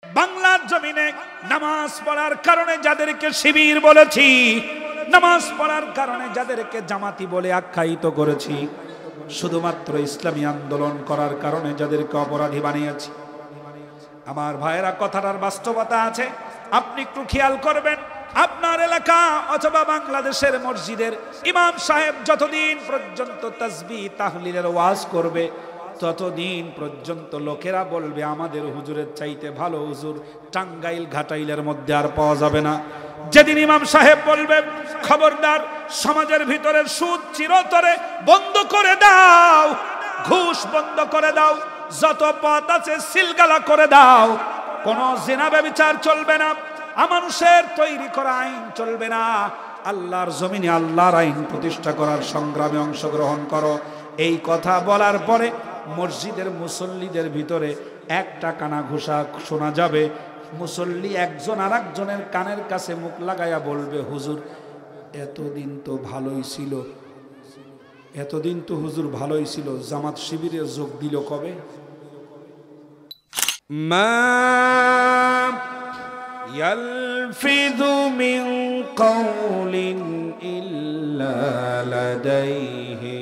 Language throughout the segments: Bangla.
বাংলার জমিনে নামাজ পড়ার কারণে যাদেরকে শিবির বলেছি, নামাজ পড়ার কারণে যাদেরকে জামাতি বলে আখ্যায়িত করেছি, শুধুমাত্র ইসলামী আন্দোলন করার কারণে যাদেরকে অপরাধী বানিয়েছি, আমার ভাইয়েরা কথাটার বাস্তবতা আছে। আপনি একটু খেয়াল করবেন, আপনার এলাকা অথবা বাংলাদেশের মসজিদের ইমাম সাহেব যতদিন পর্যন্ত তাসবিহ তাহলিলের ওয়াজ করবে, ততদিন পর্যন্ত লোকেরা বলবে আমাদের হুজুরের চাইতে ভালো হুজুর টাঙ্গাইল ঘাটাইলের মধ্যে আর পাওয়া যাবে না। যেদিন ইমাম সাহেব বলবে খবরদার, সমাজের ভিতরে সুদ চিরতরে বন্ধ করে দাও, ঘুষ বন্ধ করে দাও, যত পথ আছে সিলগালা করে দাও, কোন জিনা ব্যভিচার চলবে না, মানুষের তৈরি করা আইন চলবে না, আল্লাহর জমিনে আল্লাহর আইন প্রতিষ্ঠা করার সংগ্রামে অংশগ্রহণ করো, এই কথা বলার পরে মসজিদের মুসল্লিদের ভিতরে একটা কানা ঘুষা শোনা যাবে। মুসল্লি একজন আর একজনের কানের কাছে মুখ লাগাইয়া বলবে, হুজুর এতদিন তো ভালোই ছিল, এতদিন তো হুজুর ভালোই ছিল, জামাত শিবিরে যোগ দিল কবে? মা ইয়ালফিযু মিন কাওলিন ইল্লা লাদাইহি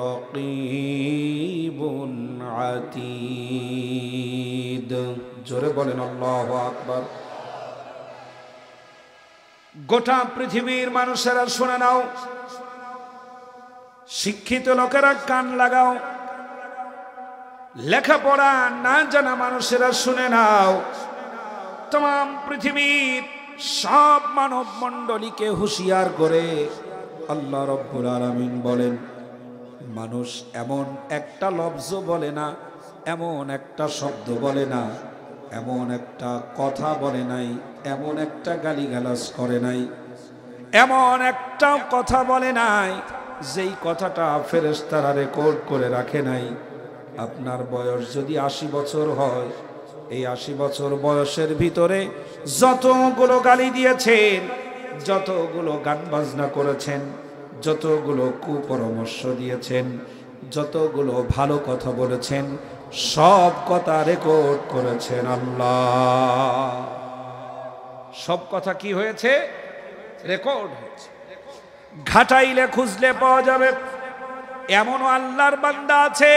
রাকীবুন আতীদ। জোরে বলেন আল্লাহু আকবার। গোটা পৃথিবীর মানুষেরা শুনে নাও, শিক্ষিত লোকেরা কান লাগাও, লেখাপড়া না জানা মানুষেরা শুনে নাও, तमाम পৃথিবীর সব মানব মণ্ডলীকে হুঁশিয়ার করে আল্লাহ রাব্বুল আলামিন বলেন, মানুষ এমন একটা লফজ বলে না, এমন একটা শব্দ বলে না, এমন একটা কথা বলে নাই, এমন একটা গালিগালাজ করে নাই, এমন একটা কথা বলে নাই যেই কথাটা ফেরেশতারা রেকর্ড করে রাখে নাই। আপনার বয়স যদি 80 বছর হয়, এই 80 বছর বয়সের ভিতরে যতগুলো গালি দিয়েছেন, যতগুলো গান বাজনা করেছেন, যতগুলো কুপরামর্শ দিয়েছেন, যতগুলো ভালো কথা বলেছেন, সব কথা রেকর্ড করেছেন আল্লাহ। সব কথা কি হয়েছে? রেকর্ড হয়েছে। ঘাটাইলে খুঁজলে পাওয়া যাবে এমন আল্লাহর বান্দা আছে,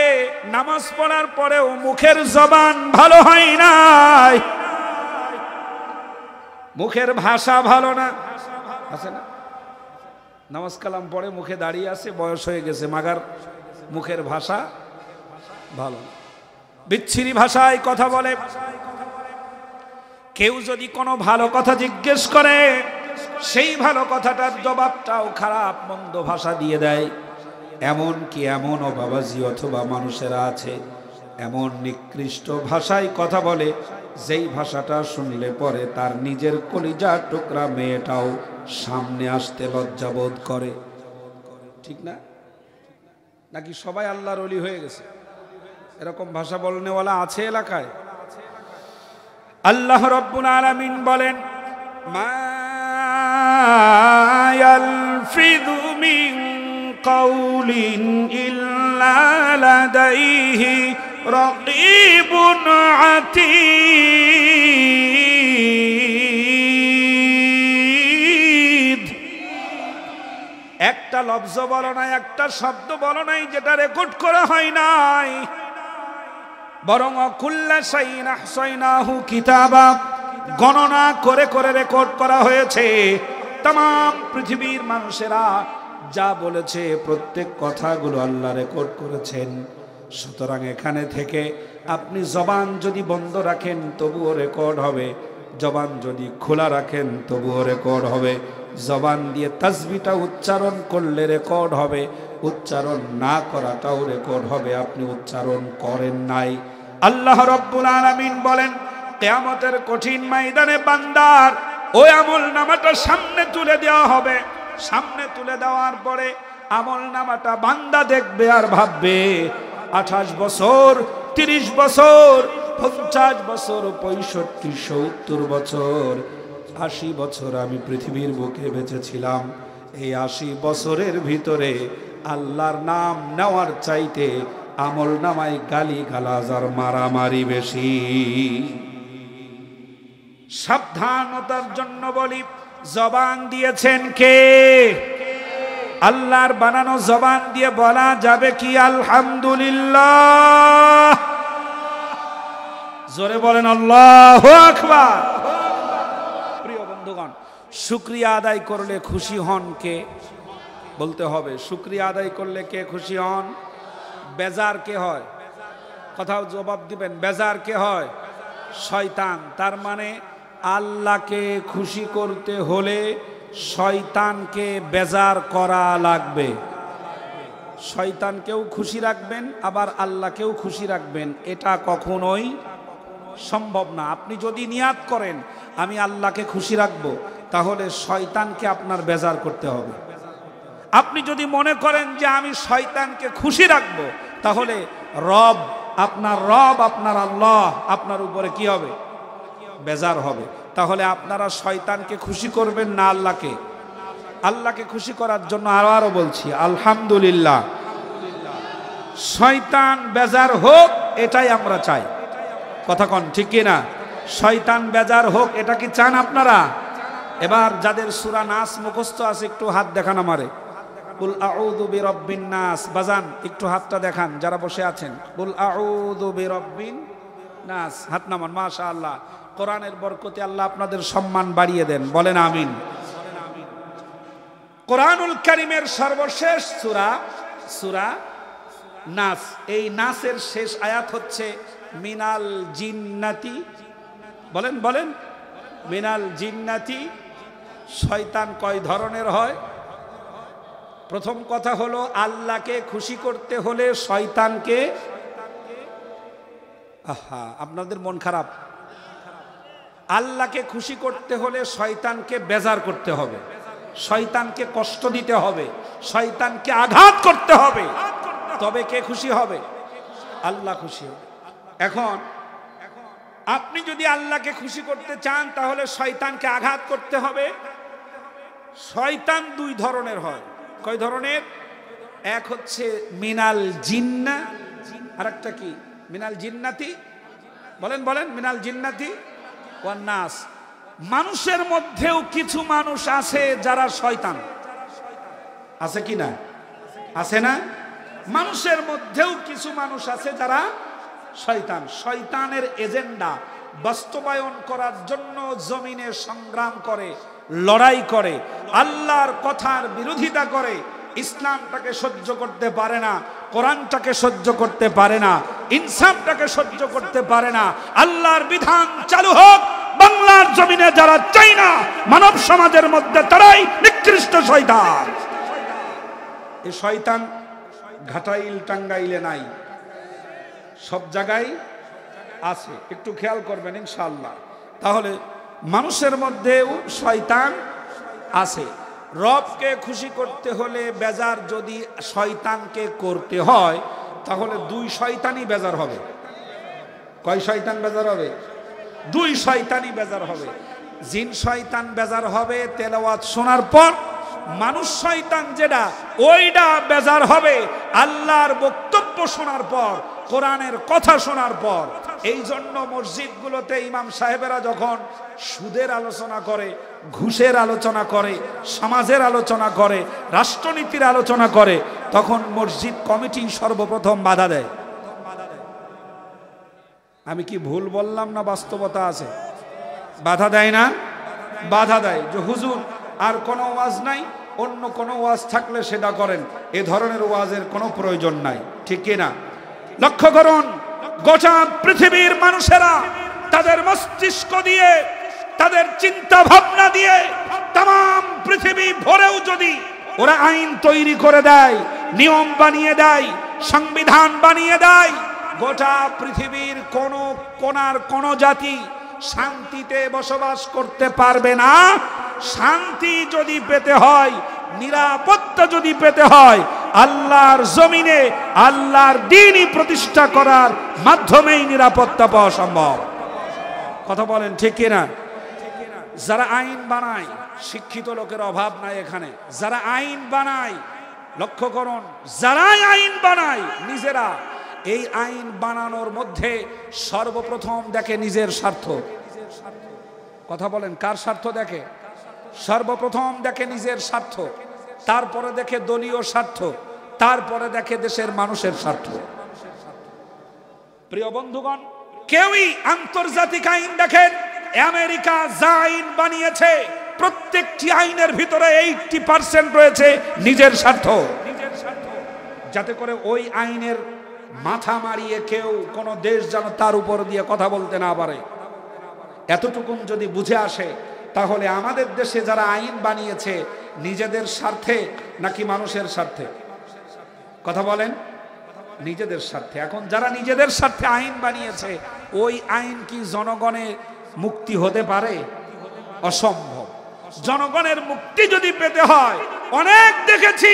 নামাজ পড়ার পরেও মুখের জবান ভালো হয় নাই, মুখের ভাষা ভালো না, আছে না? নামাজ কালাম পড়ে মুখে দাঁড়িয়ে আছে, বয়স হয়ে গেছে, মাগার মুখের ভাষা ভালো না, বিচ্ছিরি ভাষায় কথা বলে। কেউ যদি কোনো ভালো কথা জিজ্ঞেস করে, সেই ভালো কথাটার জবাবটাও খারাপ মন্দ ভাষা দিয়ে দেয়। এমন কি এমনও বাবাজি অথবা মানুষেরা আছে এমন নিকৃষ্ট ভাষায় কথা বলে, যেই ভাষাটা শুনলে পরে তার নিজের কলিজার টুকরা মেয়েটাও সামনে আসতে লজ্জাবোধ করে, ঠিক না? নাকি সবাই আল্লাহর ওলি হয়ে গেছে? এরকম ভাষা বলনেওয়ালা আছে এলাকায়? আল্লাহ রাব্বুল আলামিন বলেন, মা ইয়ালফিযু মিন কাওলিন ইল্লা লাদাইহি রাকীবুন আতীদ। একটা লফজ বলো নাই, একটা শব্দ বলো নাই যেটা রেকর্ড করা হয় নাই, বরং কুল্লা শাইইন আহসাইনাহু কিতাবা, গণনা করে করে রেকর্ড করা হয়েছে। तमाम পৃথিবীর মানুষেরা যা বলেছে প্রত্যেক কথাগুলো আল্লাহ রেকর্ড করেছেন। সুতরাং এখানে থেকে আপনি জবান যদি বন্ধ রাখেন তবুও রেকর্ড হবে, জবান যদি খোলা রাখেন তবুও রেকর্ড হবে। জবান দিয়ে তাসবিহটা উচ্চারণ করলে রেকর্ড হবে, উচ্চারণ না করাটাও রেকর্ড হবে। আপনি উচ্চারণ করেন নাই। আল্লাহ রাব্বুল আলামিন বলেন, কিয়ামতের কঠিন ময়দানে বান্দার ওই আমল নামাটা সামনে তুলে দেওয়া হবে। সামনে তুলে দেওয়ার পরে আমল নামাটা বান্দা দেখবে আর ভাববে, 28 বছর, 30 বছর, 50 বছর, 65, 70 বছর, 80 বছর আমি পৃথিবীর বুকে বেঁচেছিলাম। এই 80 বছরের ভিতরে আল্লাহর নাম নেওয়ার চাইতে আমল নামায় গালি গালাজ আর মারামারি বেশি। সাবধানতার জন্য বলি, জবান দিয়েছেন কে? আল্লাহর বানানো জবান দিয়ে বলা যাবে কি আলহামদুলিল্লাহ? জোরে বলেন আল্লাহু আকবার। প্রিয় বন্ধুগণ, শুকরিয়া আদায় করলে খুশি হন কে? বলতে হবে, শুকরিয়া আদায় করলে কে খুশি হন? বেজার কে হয়? কথাও জবাব দিবেন। বেজার কে হয়? শয়তান। তার মানে আল্লাহকে খুশি করতে হলে শয়তানকে বেজার করা লাগবে। শয়তানকেও খুশি রাখবেন, আবার আল্লাহকেও খুশি রাখবেন, এটা কখনোই সম্ভব না। আপনি যদি নিয়াত করেন আমি আল্লাহকে খুশি রাখবো, তাহলে শয়তানকে আপনার বেজার করতে হবে। আপনি যদি মনে করেন যে আমি শয়তানকে খুশি রাখবো, তাহলে আপনার আল্লাহ আপনার উপরে কি হবে? বেজার হবে। তাহলে আপনারা শয়তানকে খুশি করবেন না আল্লাহকে? আল্লাহকে খুশি করার জন্য আরো বলছি আলহামদুলিল্লাহ। শয়তান বেজার হোক এটাই আমরা চাই। কথা কন ঠিক কি না? শয়তান বেজার হোক এটা কি চান আপনারা? এবার যাদের সূরা নাস মুখস্থ আছে একটু হাত দেখান আমারে। কুল আউযু বিরাব্বিন নাস। বাজান একটু হাতটা দেখান যারা বসে আছেন। কুল আউযু বিরাব্বিন নাস, হাত নামান। মাশাআল্লাহ, কোরআনের বরকতে আল্লাহ আপনাদের সম্মান বাড়িয়ে দেন, বলেন আমিন। কোরআনুল কারীমের সর্বশেষ সূরা নাস। এই নাসের শেষ আয়াত হচ্ছে মিনাল জিন্নাতি। বলেন মিনাল জিন্নাতি। শয়তান কয় ধরনের হয়? প্রথম কথা হলো আল্লাহকে খুশি করতে হলে শয়তানকে, আপনাদের মন খারাপ। আল্লাহকে খুশি করতে হলে শয়তানকে বেজার করতে হবে, শয়তানকে কষ্ট দিতে হবে, শয়তানকে আঘাত করতে হবে, তবে কে খুশি হবে? আল্লাহ খুশি হবে। এখন আপনি যদি আল্লাহকে খুশি করতে চান তাহলে শয়তানকে আঘাত করতে হবে। শয়তান দুই ধরনের হয়। কয় ধরনের? এক হচ্ছে মিনাল জিন্না, আর একটা কি? মিনাল জিন্নাতি। বলেন মিনাল জিন্নাতি ওয়ান নাস। মানুষের মধ্যেও কিছু মানুষ আছে যারা শয়তান। আছে কি না? আছে না? মানুষের মধ্যেও কিছু মানুষ আছে যারা শয়তান। শয়তানের এজেন্ডা বাস্তবায়ন করার জন্য জমিনে সংগ্রাম করে, লড়াই করে, আল্লাহর কথার বিরোধিতা করে, ইসলামটাকে সহ্য করতে পারে না, কোরআনটাকে সহ্য করতে পারে না, ইনসাফটাকে সহ্য করতে পারে না। আল্লাহর বিধান চালু হোক বাংলার জমিনে যারা চাই না, মানব সমাজের মধ্যে তারাই নিকৃষ্ট শয়তান। এই শয়তান ঘাটাইল টাঙ্গাইলে নাই, সব জায়গায় আছে, একটু খেয়াল করবেন ইনশাআল্লাহ। তাহলে মানুষের মধ্যেও শয়তান আছে। রবকে খুশি করতে হলে বেজার যদি শয়তানকে করতে হয়, তাহলে দুই শয়তানই বেজার হবে। কয় শয়তান বেজার হবে? দুই শয়তানই বেজার হবে। জিন শয়তান বেজার হবে তেলাওয়াত শোনার পর, মানুষ শয়তান যেটা ওইটা বেজার হবে আল্লাহর বক্তব্য শোনার পর, কোরআনের কথা শোনার পর। এই জন্য মসজিদগুলোতে ইমাম সাহেবেরা যখন সুদের আলোচনা করে, ঘুষের আলোচনা করে, সমাজের আলোচনা করে, রাষ্ট্রনীতির আলোচনা করে, তখন মসজিদ কমিটি সর্বপ্রথম বাধা দেয়। আমি কি ভুল বললাম না বাস্তবতা আছে? বাধা দেয় না? বাধা দেয় যে হুজুর আর কোনো ওয়াজ নাই, অন্য কোনো ওয়াজ থাকলে সেটা করেন, এ ধরনের ওয়াজের কোনো প্রয়োজন নাই। ঠিক কি না? লক্ষ্য করুন, গোটা পৃথিবীর মানুষেরা তাদের মস্তিষ্ক দিয়ে, তাদের চিন্তা ভাবনা দিয়ে তাম পৃথিবী ভরেও যদি ওরা আইন তৈরি করে দেয়, নিয়ম বানিয়ে দেয়, সংবিধান বানিয়ে দেয়, গোটা পৃথিবীর কোন কোনার কোন জাতি শান্তিতে বসবাস করতে পারবে না। শান্তি যদি পেতে হয়, নিরাপত্তা যদি পেতে হয়, আল্লাহর জমিনে আল্লাহর দ্বীনই প্রতিষ্ঠা করার মাধ্যমেই নিরাপত্তা পাওয়া সম্ভব। কথা বলেন ঠিক কিনা? যারা আইন বানায়, শিক্ষিত লোকের অভাব নাই এখানে। যারা আইন বানায়, লক্ষ্য করুন, যারাই আইন বানায় নিজেরা এই আইন বানানোর মধ্যে সর্বপ্রথম দেখে নিজের স্বার্থ। কথা বলেন, কার স্বার্থ দেখে? সর্বপ্রথম দেখে নিজের স্বার্থ, তারপরে দেখে দলীয় স্বার্থ, তারপরে দেখে দেশের মানুষের স্বার্থ। প্রিয় বন্ধুগণ, কেউই আন্তর্জাতিক আইন দেখেন, আমেরিকা যা আইন বানিয়েছে প্রত্যেকটি আইনের ভিতরে 80% রয়েছে নিজের স্বার্থ, যাতে করে ওই আইনের মাথা মারিয়ে কেউ কোনো দেশ যেন তার উপর দিয়ে কথা বলতে না পারে। এতটুকুন যদি বুঝে আসে, তাহলে আমাদের দেশে যারা আইন বানিয়েছে নিজেদের স্বার্থে নাকি মানুষের স্বার্থে? কথা বলেন, নিজেদের স্বার্থে। এখন যারা নিজেদের স্বার্থে আইন বানিয়েছে, ওই আইন কি জনগণের মুক্তি হতে পারে? অসম্ভব। জনগণের মুক্তি যদি পেতে হয়, অনেক দেখেছি,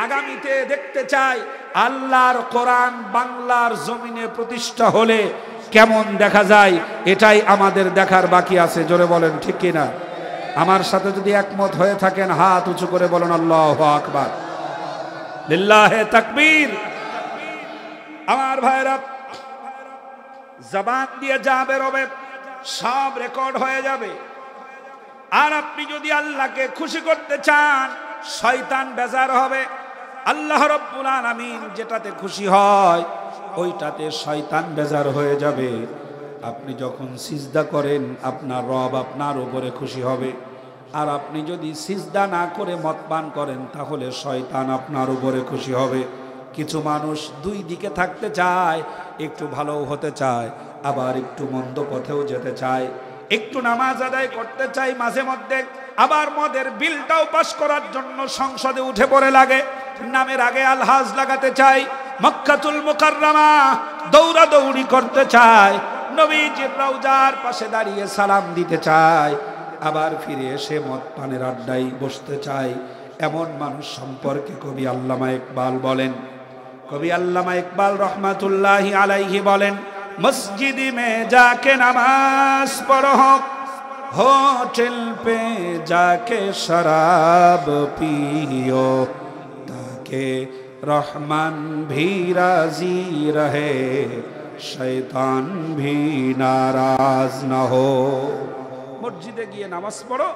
আগামীতে দেখতে চাই আল্লাহর কোরআন বাংলার জমিনে প্রতিষ্ঠা হলে কেমন দেখা যায়, এটাই আমাদের দেখার বাকি আছে। জোরে বলেন ঠিক কিনা? আমার সাথে যদি একমত হয়ে থাকেন হাত উঁচু করে বলেন আল্লাহু আকবার, লিল্লাহে তাকবীর। আমার ভাইরা, জবান দিয়ে যা বেরোবে সব রেকর্ড হয়ে যাবে। আর আপনি যদি আল্লাহকে খুশি করতে চান, শয়তান বেজার হবে। আল্লাহ রাব্বুল আলামিন যেটাতে খুশি হয় ওইটাতে শয়তান বেজার হয়ে যাবে। আপনি যখন সিজদা করেন আপনার রব আপনার উপরে খুশি হবে, আর আপনি যদি সিজদা না করে মদ পান করেন তাহলে শয়তান আপনার উপরে খুশি হবে। কিছু মানুষ দুই দিকে থাকতে চায়, একটু ভালো হতে চায়, আবার একটু মন্দ পথেও যেতে চায়, একটু নামাজ আদায় করতে চাই মাঝে মধ্যে, আবার মদের বিলটাও পাস করার জন্য সংসদে উঠে পড়ে লাগে, নামের আগে আলহাজ লাগাতে চাই, মক্কাতুল মুকাররমা দৌড়াদৌড়ি করতে চায়, নবীজির রওজার পাশে দাঁড়িয়ে সালাম দিতে চায়, আবার ফিরে এসে মদ পানের আড্ডায় বসতে চায়। এমন মানুষ সম্পর্কে কবি আল্লামা ইকবাল বলেন, কবি আল্লামা ইকবাল রহমাতুল্লাহি আলাইহি বলেন, मस्जिद में जाके नमाज पढ़ो, होटल पे जाके शराब पियो, ताकि रहमान भी राजी रहे, शैतान भी नाराज न हो। মসজিদে গিয়ে নামাজ পড়ো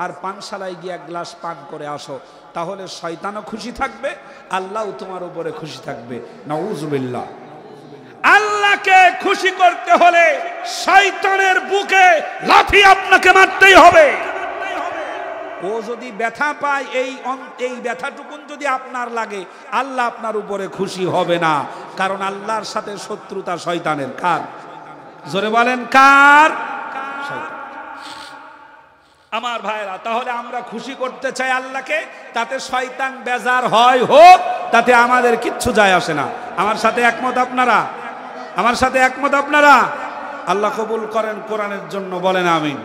আর পানশালায় গিয়ে এক গ্লাস পান করে আসো, তাহলে শয়তানও খুশি থাকবে, আল্লাহও তোমার উপরে খুশি থাকবে। নাউজুবিল্লাহ। আল্লাহকে খুশি করতে হলে শয়তানের বুকে লাথি আপনাকে মারতেই হবে। ও যদি ব্যথা পায়, এই ব্যথাটুকুন যদি আপনার লাগে, আল্লাহ আপনার উপরে খুশি হবে না, কারণ আল্লাহর সাথে শত্রুতা শয়তানের। কার? জোরে বলেন কার? শয়তান। আমার ভাইরা, তাহলে আমরা খুশি করতে চাই আল্লাহকে, তাতে শয়তান বেজার হয় হোক, তাতে আমাদের কিচ্ছু যায় আসে না। আমার সাথে একমত আপনারা? আমার সাথে একমত আপনারা? আল্লাহ কবুল করেন কোরআনের জন্য, বলেন আমিন।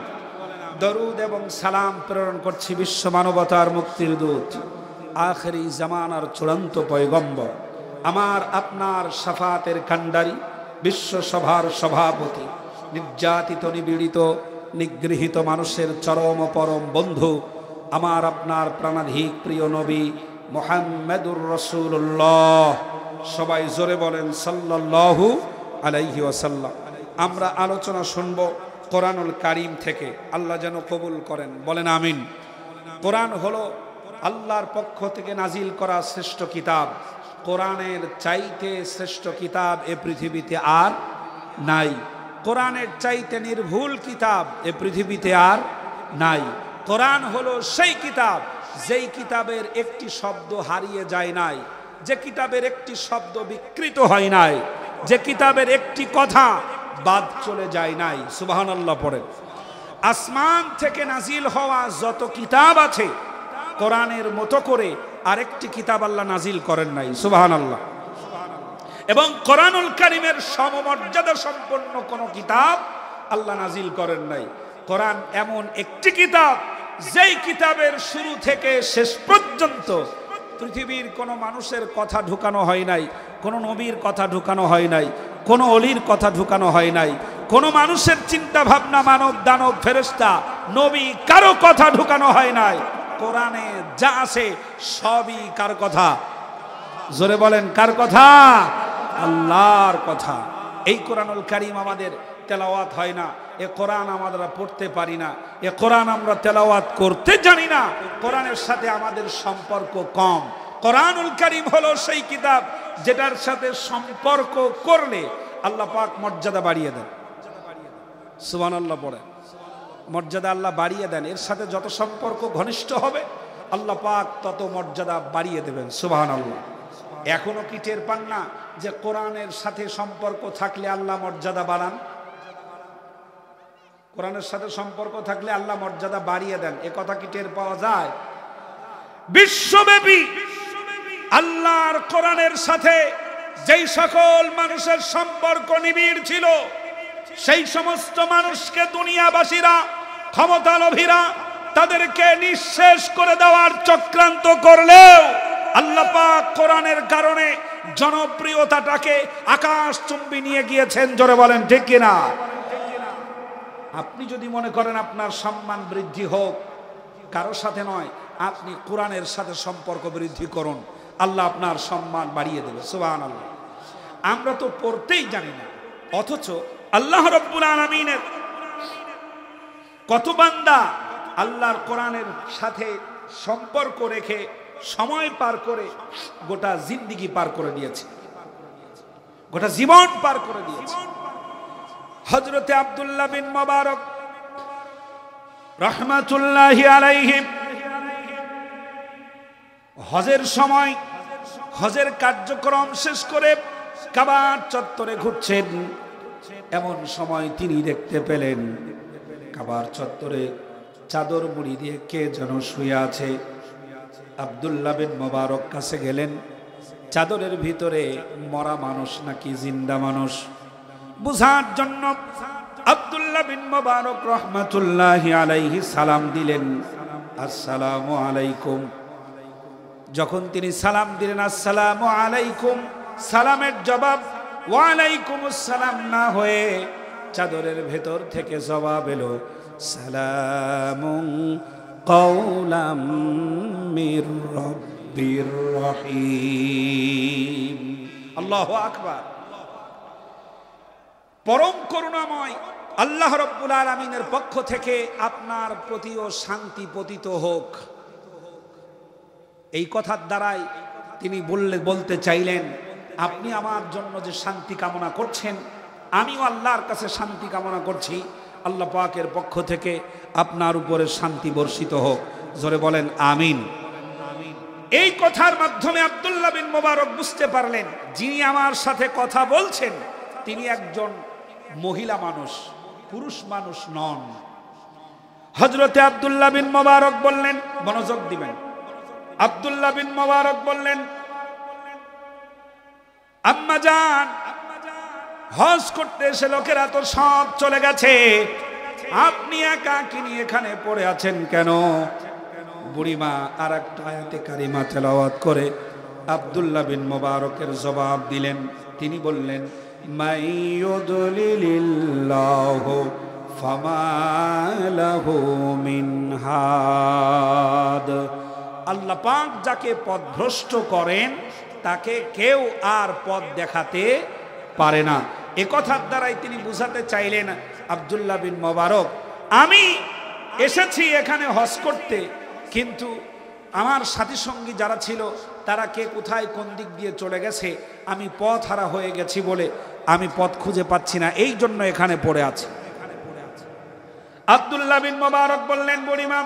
দরুদ এবং সালাম প্রেরণ করছি বিশ্ব মানবতার মুক্তির দূত, আখেরি জামানার চূড়ান্ত পয়গম্বর, আমার আপনার শাফাতের কান্ডারি, বিশ্ব সভার সভাপতি, নির্যাতিত নিপীড়িত নিগৃহীত মানুষের চরম পরম বন্ধু, আমার আপনার প্রাণাধিক প্রিয় নবী মুহাম্মদুর রাসূলুল্লাহ। সবাই জোরে বলেন সাল্লাল্লাহু আলাইহি ওয়াসাল্লাম। আমরা আলোচনা শুনব কোরআনুল কারীম থেকে, আল্লাহ যেন কবুল করেন, বলেন আমিন। কোরআন হলো আল্লাহর পক্ষ থেকে নাজিল করা শ্রেষ্ঠ কিতাব। কোরআনের চাইতে শ্রেষ্ঠ কিতাব এ পৃথিবীতে আর নাই। কোরআনের চাইতে নির্ভুল কিতাব এ পৃথিবীতে আর নাই। কোরআন হলো সেই কিতাব যেই কিতাবের একটি শব্দ হারিয়ে যায় নাই, যে কিতাবের একটি শব্দ বিকৃত হয় নাই, যে কিতাবের একটি কথা বাদ চলে যায় নাই। সুবহানাল্লাহ পড়েন। আসমান থেকে নাজিল হওয়া যত কিতাব আছে, কোরআনের মতো করে আরেকটি কিতাব আল্লাহ নাজিল করেন নাই। সুবহানাল্লাহ। এবং কোরআনুল কারীমের সমমর্যাদা সম্পন্ন কোন কিতাব আল্লাহ নাজিল করেন নাই। কোরআন এমন একটি কিতাব যেই কিতাবের শুরু থেকে শেষ পর্যন্ত পৃথিবীর কোনো মানুষের কথা ঢুকানো হয় নাই, কোনো নবীর কথা ঢুকানো হয় নাই, কোনো অলির কথা ঢুকানো হয় নাই, কোনো মানুষের চিন্তা ভাবনা, মানব দানব ফেরেশতা নবী কারো কথা ঢুকানো হয় নাই। কোরআনে যা আছে সবই কার কথা? জোরে বলেন কার কথা? আল্লাহর কথা। এই কোরআনুল কারীম আমাদের তেলাওয়াত হয় না, এ কোরআন আমরা পড়তে পারি না, এ কোরআন আমরা তেলাওয়াত করতে জানি না, কোরআনের সাথে আমাদের সম্পর্ক কম। কোরআনুল কারীম হলো সেই কিতাব যেটার সাথে সম্পর্ক করলে আল্লাহ পাক মর্যাদা বাড়িয়ে দেন। সুবহানাল্লাহ পড়ে, মর্যাদা আল্লাহ বাড়িয়ে দেন। এর সাথে যত সম্পর্ক ঘনিষ্ঠ হবে আল্লাহ পাক তত মর্যাদা বাড়িয়ে দেবেন। সুবহানাল্লাহ। এখনো কি টের পান না যে কোরআনের সাথে সম্পর্ক থাকলে আল্লাহ মর্যাদা বাড়ান? কোরআনের সাথে সম্পর্ক থাকলে আল্লাহ মর্যাদা বাড়িয়ে দেন, এ কথা কি টের পাওয়া যায়? বিশ্বব্যাপী আল্লাহর কোরআনের সাথে যেই সকল মানুষের সম্পর্ক নিবিড় ছিল, সেই সমস্ত মানুষকে দুনিয়াবাসীরা, ক্ষমতালোভীরা তাদেরকে নিঃশেষ করে দেওয়ার চক্রান্ত করলেও আল্লাহ পাক কোরআনের কারণে জনপ্রিয়তাটাকে আকাশচুম্বী নিয়ে গিয়েছেন। জোরে বলেন ঠিক কিনা? আপনি যদি মনে করেন আপনার সম্মান বৃদ্ধি হোক, কারোর সাথে নয়, আপনি কোরআনের সাথে সম্পর্ক বৃদ্ধি করুন, আল্লাহ আপনার সম্মান বাড়িয়ে দেবে। সুবহানাল্লাহ। আমরা তো পড়তেই জানি না, অথচ আল্লাহ রাব্বুল আলামিনের কত বান্দা আল্লাহর কোরআনের সাথে সম্পর্ক রেখে সময় পার করে গোটা জিন্দেগি পার করে দিয়েছে, গোটা জীবন পার করে দিয়েছে। হযরতে আব্দুল্লাহ বিন মুবারক রাহমাতুল্লাহি আলাইহি হজের সময়, হজের কার্যক্রম শেষ করে কাবার চত্বরে ঘুরছেন, এমন সময় তিনি দেখতে পেলেন কাবার চত্বরে চাদর মুড়ি দিয়ে কে যেন শুয়ে আছে। আব্দুল্লাহ বিন মুবারক কাছে গেলেন, চাদরের ভিতরে মরা মানুষ নাকি জিন্দা মানুষ বুঝার জন্য আব্দুল্লাহ বিন মুবারক রাহমাতুল্লাহি আলাইহি সালাম দিলেন, আসসালামু আলাইকুম। যখন তিনি সালাম দিলেন আসসালামু আলাইকুম, সালামের জবাব ওয়া আলাইকুম আসসালাম না হয়ে চাদরের ভেতর থেকে জবাব এলো সালামুন কাওলাম মির রাব্বির রহিম। আল্লাহু আকবার। পরম করুণাময় আল্লাহ রাব্বুল আলামিনের পক্ষ থেকে আপনার প্রতিও শান্তি পতিত হোক। এই কথার দ্বারাই তিনি বলতে চাইলেন, আপনি আমার জন্য যে শান্তি কামনা করছেন, আমিও আল্লাহর কাছে শান্তি কামনা করছি, আল্লাহ পাকের পক্ষ থেকে আপনার উপরে শান্তি বর্ষিত হোক। জোরে বলেন আমিন। এই কথার মাধ্যমে আব্দুল্লাহ বিন মুবারক বুঝতে পারলেন যিনি আমার সাথে কথা বলছেন তিনি একজন মহিলা মানুষ, পুরুষ মানুষ নন। হযরতে আব্দুল্লাহ বিন মুবারক বললেন, মনোযোগ দিবেন, আব্দুল্লাহ বিন মুবারক বললেন, আম্মা জান, হজ করতে এসে লোকেরা তো সব চলে গেছে, আপনি একাকিনী এখানে পড়ে আছেন কেন? বুড়িমা আর একটা আয়াতে কারিমা তেলাওয়াত করে আব্দুল্লাহ বিন মুবারকের জবাব দিলেন। তিনি বললেন, মাইয়ুদলিলিল্লাহু ফামা লাহু মিন হাদ। আল্লাহ পাক যাকে পথভ্রষ্ট করেন তাকে কেউ আর পথ দেখাতে পারে না। এ কথার দ্বারাই তিনি বুঝাতে চাইলেন, আব্দুল্লাহ বিন মুবারক, আমি এসেছি এখানে হজ করতে, কিন্তু আমার সাথী সঙ্গী যারা ছিল তারা কে কোথায় কোন দিক দিয়ে চলে গেছে, আমি পথ হারা হয়ে গেছি বলে আমি পথ খুঁজে পাচ্ছি না, এই জন্য এখানে পড়ে আছি। আব্দুল্লাহ বিন মুবারক বললেন, বুড়িমা,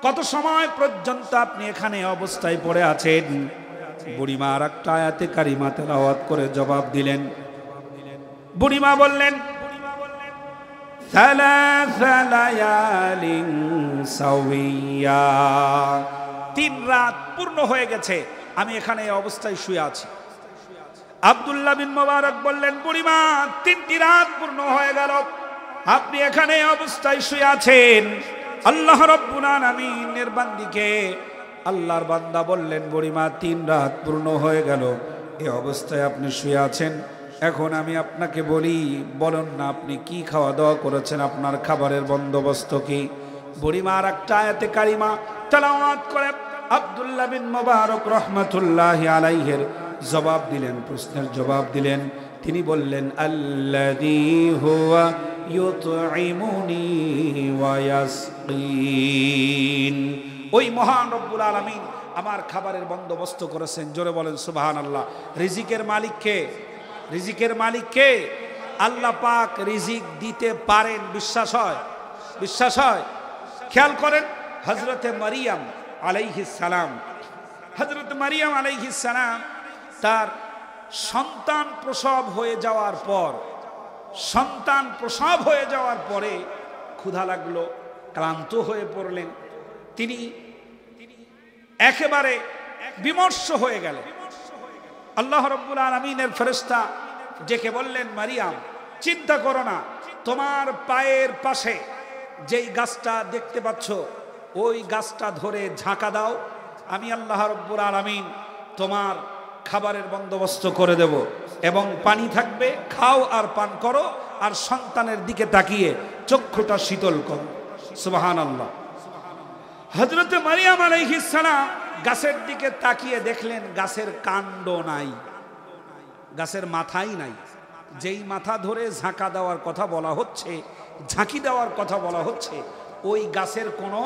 কত সময় পর্যন্ত আপনি এখানে অবস্থায় পড়ে আছেন? বুড়িমা আর একটা আয়াতে কারিমা তেলাওয়াত করে জবাব দিলেন। বুড়িমা বললেন, সালাসা লায়ালিন সাওয়িয়া, 3 রাত পূর্ণ হয়ে গেছে আমি এখানে এই অবস্থায় শুয়ে আছি। আব্দুল্লাহ বিন মুবারক বললেন, বুড়িমা, 3টি রাত পূর্ণ হয়ে গেল আপনি এখানে এই অবস্থায় শুয়ে আছেন। আল্লাহ রাব্বুল আলামিনের বান্দিকে আল্লাহর বান্দা বললেন, বুড়িমা, 3 রাত পূর্ণ হয়ে গেল এই অবস্থায় আপনি শুয়ে আছেন, এখন আমি আপনাকে বলি, বলুন না আপনি কি খাওয়া দাওয়া করেছেন, আপনার খাবারের বন্দোবস্ত কি? বুড়িমা আর একটা আয়াতে কারিমা তেলাওয়াত করে আব্দুল্লাহ বিন মুবারক রাহমাতুল্লাহি আলাইহির জবাব দিলেন, প্রশ্নের জবাব দিলেন। তিনি বললেন, আল্লাযী হুয়া ইউতঈমুনি ওয়া ইয়াসকিন। ওই মহান রব্বুল আলামিন আমার খাবারের বন্দোবস্ত করেছেন। জোরে বলেন সুবহানাল্লাহ। রিজিকের মালিক কে? রিজিকের মালিক কে? আল্লাহ পাক রিজিক দিতে পারেন। বিশ্বাস হয়? বিশ্বাস হয়? খেয়াল করেন হযরতে মারিয়াম আলাইহিস সালাম, হযরত মারিয়াম আলাইহিস সালাম তার সন্তান প্রসব হয়ে যাওয়ার পর, সন্তান প্রসব হয়ে যাওয়ার পরে ক্ষুধা লাগলো, ক্লান্ত হয়ে পড়লেন, তিনি একেবারে বিমর্ষ হয়ে গেলেন। আল্লাহ রাব্বুল আলামিনের ফেরেশতা ডেকে বললেন, মারিয়াম চিন্তা করো না, তোমার পায়ের পাশে যেই গাছটা দেখতে পাচ্ছ ওই গাছটা ধরে ঝাঁকা দাও, আমি আল্লাহ রাব্বুল আলামিন তোমার খাবারের বন্দোবস্ত করে দেব এবং পানি থাকবে, খাও আর পান করো, আর সন্তানের দিকে তাকিয়ে চক্ষুটা শীতল করো। সুবহানাল্লাহ। হযরত মারিয়াম আলাইহিস সালাম গাছের দিকে তাকিয়ে দেখলেন গাছের কাণ্ড নাই, গাছের মাথাই নাই। যেই মাথা ধরে ঝাঁকা দেওয়ার কথা বলা হচ্ছে, ঝাঁকি দেওয়ার কথা বলা হচ্ছে, ওই গাছের কোনো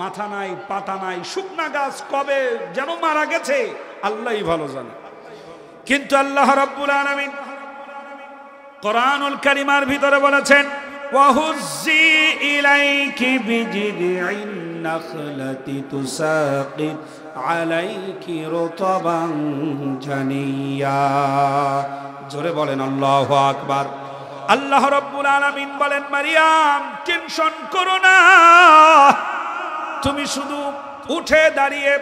মাথা নাই, পাতা নাই, শুকনা গাছ কবে যেন মারা গেছে আল্লাহই ভালো জানে। কিন্তু আল্লাহ রাব্বুল আলামিন কোরআনুল কারীমের ভিতরে বলেছেন, ওয়াহুজ্জি ইলাইকি বিজিদিন নাখলাতি তুসাকিত আলাইকি রুতাবান জানিয়া। জোরে বলেন আল্লাহু আকবার। আল্লাহ রাব্বুল আলামিন বলেন, মারিয়াম টেনশন করো না, তুমি শুধু উঠে দাঁড়িয়ে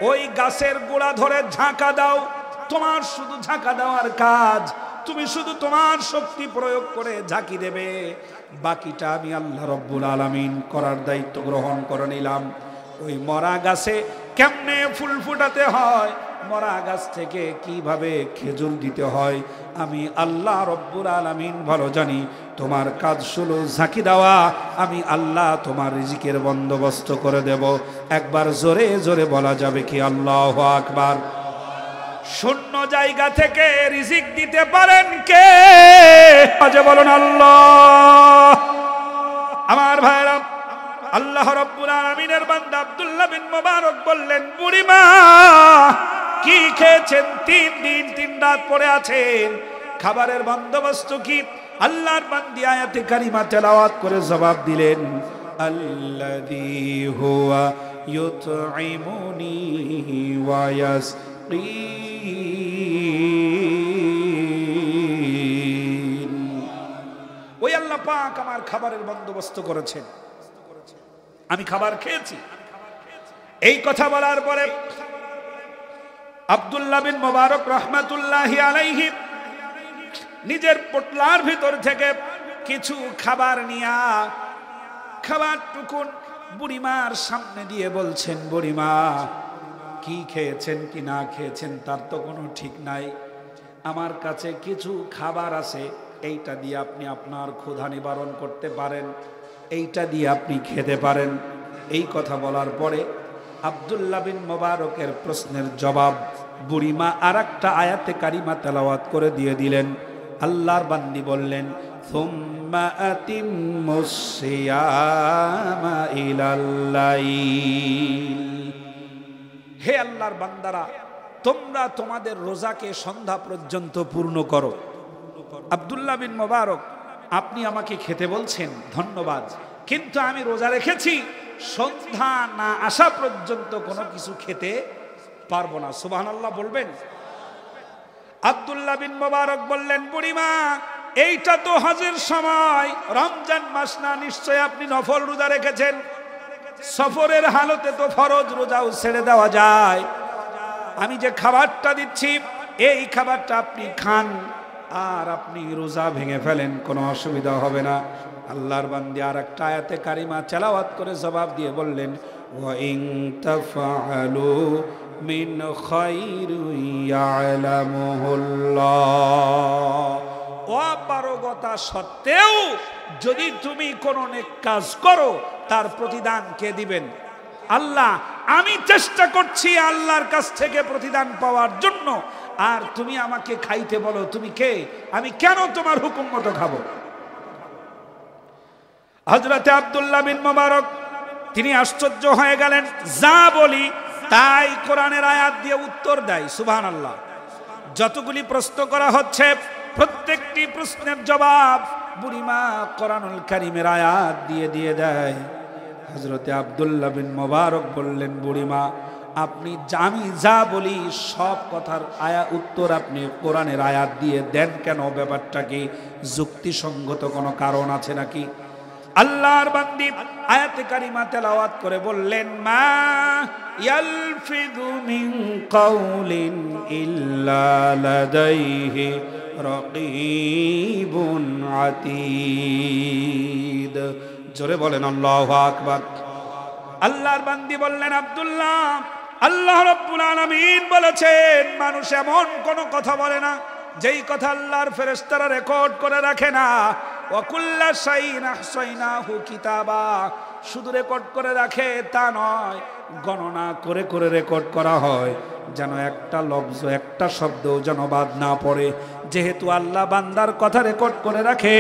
ওই গাছের গোড়া ধরে ঝাঁকা দাও, তোমার শুধু ঝাঁকা দেওয়ার কাজ, তুমি শুধু তোমার শক্তি প্রয়োগ করে ঝাঁকি দেবে, বাকিটা আমি আল্লাহ রাব্বুল আলামিন করার দায়িত্ব গ্রহণ করে নিলাম। ওই মরা গাছে কেমনে ফুল ফুটাতে হয়, মরা গাছ থেকে কিভাবে খেজুর দিতে হয়, আমি আল্লাহ রাব্বুল আলামিন ভালো জানি। তোমার কাজ শুলো ঝাঁকি দেওয়া, আমি আল্লাহ তোমার রিজিকের বন্দোবস্ত করে দেব। একবার জোরে জোরে বলা যাবে কি আল্লাহু আকবার। শূন্য জায়গা থেকে রিজিক দিতে পারেন কে? আজ বলুন আল্লাহ। আমার ভাইরা, আল্লাহ রাব্বুল আলামিনের বান্দা আব্দুল্লাহ বিন মুবারক বললেন, বুড়িমা কি খেয়েছেন? 3 দিন 3 রাত পড়ে আছেন, খাবারের বন্দোবস্ত কি? আল্লাহর বান্দি আয়াতে কারিমা তেলাওয়াত করে জবাব দিলেন, আল্লাযী হুয়া ইউতঈমুনি ওয়া ইয়াসকিন। ওই আল্লাহ পাক আমার খাবারের বন্দোবস্ত করেছেন, আমি খাবার খেয়েছি। এই কথা বলার পরে আব্দুল্লাহ বিন মুবারক রাহমাতুল্লাহি আলাইহি নিজের পোটলার ভিতর থেকে কিছু খাবার নিয়া খাবার টুকুন বুড়িমার সামনে দিয়ে বলছেন, বুড়িমা কি খেয়েছেন কি না খেয়েছেন তার তো কোনো ঠিক নাই, আমার কাছে কিছু খাবার আছে, এইটা দিয়ে আপনি আপনার ক্ষুধা নিবারণ করতে পারেন, এইটা দিয়ে আপনি খেতে পারেন। এই কথা বলার পরে আব্দুল্লাহ বিন মুবারকের প্রশ্নের জবাব বুড়িমা আরেকটা আয়াতে কারিমা তেলাওয়াত করে দিয়ে দিলেন। আল্লাহর বান্দি বললেন, সুম্মা আতিম্মুস সিয়ামা ইলাল লাইল। হে আল্লাহর বান্দারা, তোমরা তোমাদের রোজাকে সন্ধ্যা পর্যন্ত পূর্ণ করো। আব্দুল্লাহ বিন মুবারক, আপনি আমাকে খেতে বলছেন, ধন্যবাদ, কিন্তু আমি রোজা রেখেছি, সন্ধ্যা না আসা পর্যন্ত কোনো কিছু খেতে পারবো না। সুবহানাল্লাহ বলবেন। আব্দুল্লাহ বিন মুবারক বললেন, বুড়িমা এইটা তো হজের সময়, রমজান মাস না, নিশ্চয় আপনি নফল রোজা রেখেছেন, সফরের হালতে তো ফরজ রোজাও ছেড়ে দেওয়া যায়, আমি যে খাবারটা দিচ্ছি এই খাবারটা আপনি খান আর আপনি রোজা ভেঙে ফেলেন, কোনো অসুবিধা হবে না। আল্লাহর বান্দি আর একটা আয়াতে কারিমা তেলাওয়াত করে জবাব দিয়ে বললেন, ওয়া ইন তাফআলু মিন খায়রিন ইয়ালামুহুল্লাহ। অপারগতা সত্ত্বেও যদি তুমি কোনো নেক কাজ করো তার প্রতিদান কে দিবেন? আল্লাহ। আমি চেষ্টা করছি আল্লাহর কাছ থেকে প্রতিদান পাওয়ার জন্য, আর তুমি আমাকে খাইতে বলো, তুমি কে? আমি কেন তোমার হুকুম মতো খাবো? হযরতে আব্দুল্লাহ বিন মুবারক তিনি আশ্চর্য হয়ে গেলেন, যা বলি তাই কোরআনের আয়াত দিয়ে উত্তর দেয়। সুবহানাল্লাহ। যতগুলি প্রশ্ন করা হচ্ছে প্রত্যেকটি প্রশ্নের জবাব বুড়িমা কোরআনুল কারীমের আয়াত দিয়ে দিয়ে দেয়। হযরতে আব্দুল্লাহ বিন মুবারক বললেন, বুড়িমা আপনি আমি যা বলি সব কথার উত্তর আপনি কোরআনের আয়াত দিয়ে দেন কেন? ব্যাপারটা কি যুক্তিসঙ্গত কোনো কারণ আছে নাকি? আল্লাহর বান্দী আয়াতে কারিমা তেলাওয়াত করে বললেন, মা ইয়ালফিযু মিন কাউলিন ইল্লা লাদাইহি রাকীবুন আতীদ। জোরে বলেন আল্লাহু আকবার। আল্লাহর বান্দী বললেন, আব্দুল্লাহ আল্লাহ রাব্বুল আলামিন বলেছেন মানুষ এমন কোন কথা বলে না যেই কথা আল্লাহর ফেরেশতারা রেকর্ড করে রাখে না। ওয়া কুল্লা শাইইন আহসাইনাহু কিতাবা, শুধু রেকর্ড করে রাখে তা নয়, গণনা করে করে রেকর্ড করা হয় যেন একটা লফজ একটা শব্দ যেন বাদ না পড়ে। যেহেতু আল্লাহ বান্দার কথা রেকর্ড করে রাখে,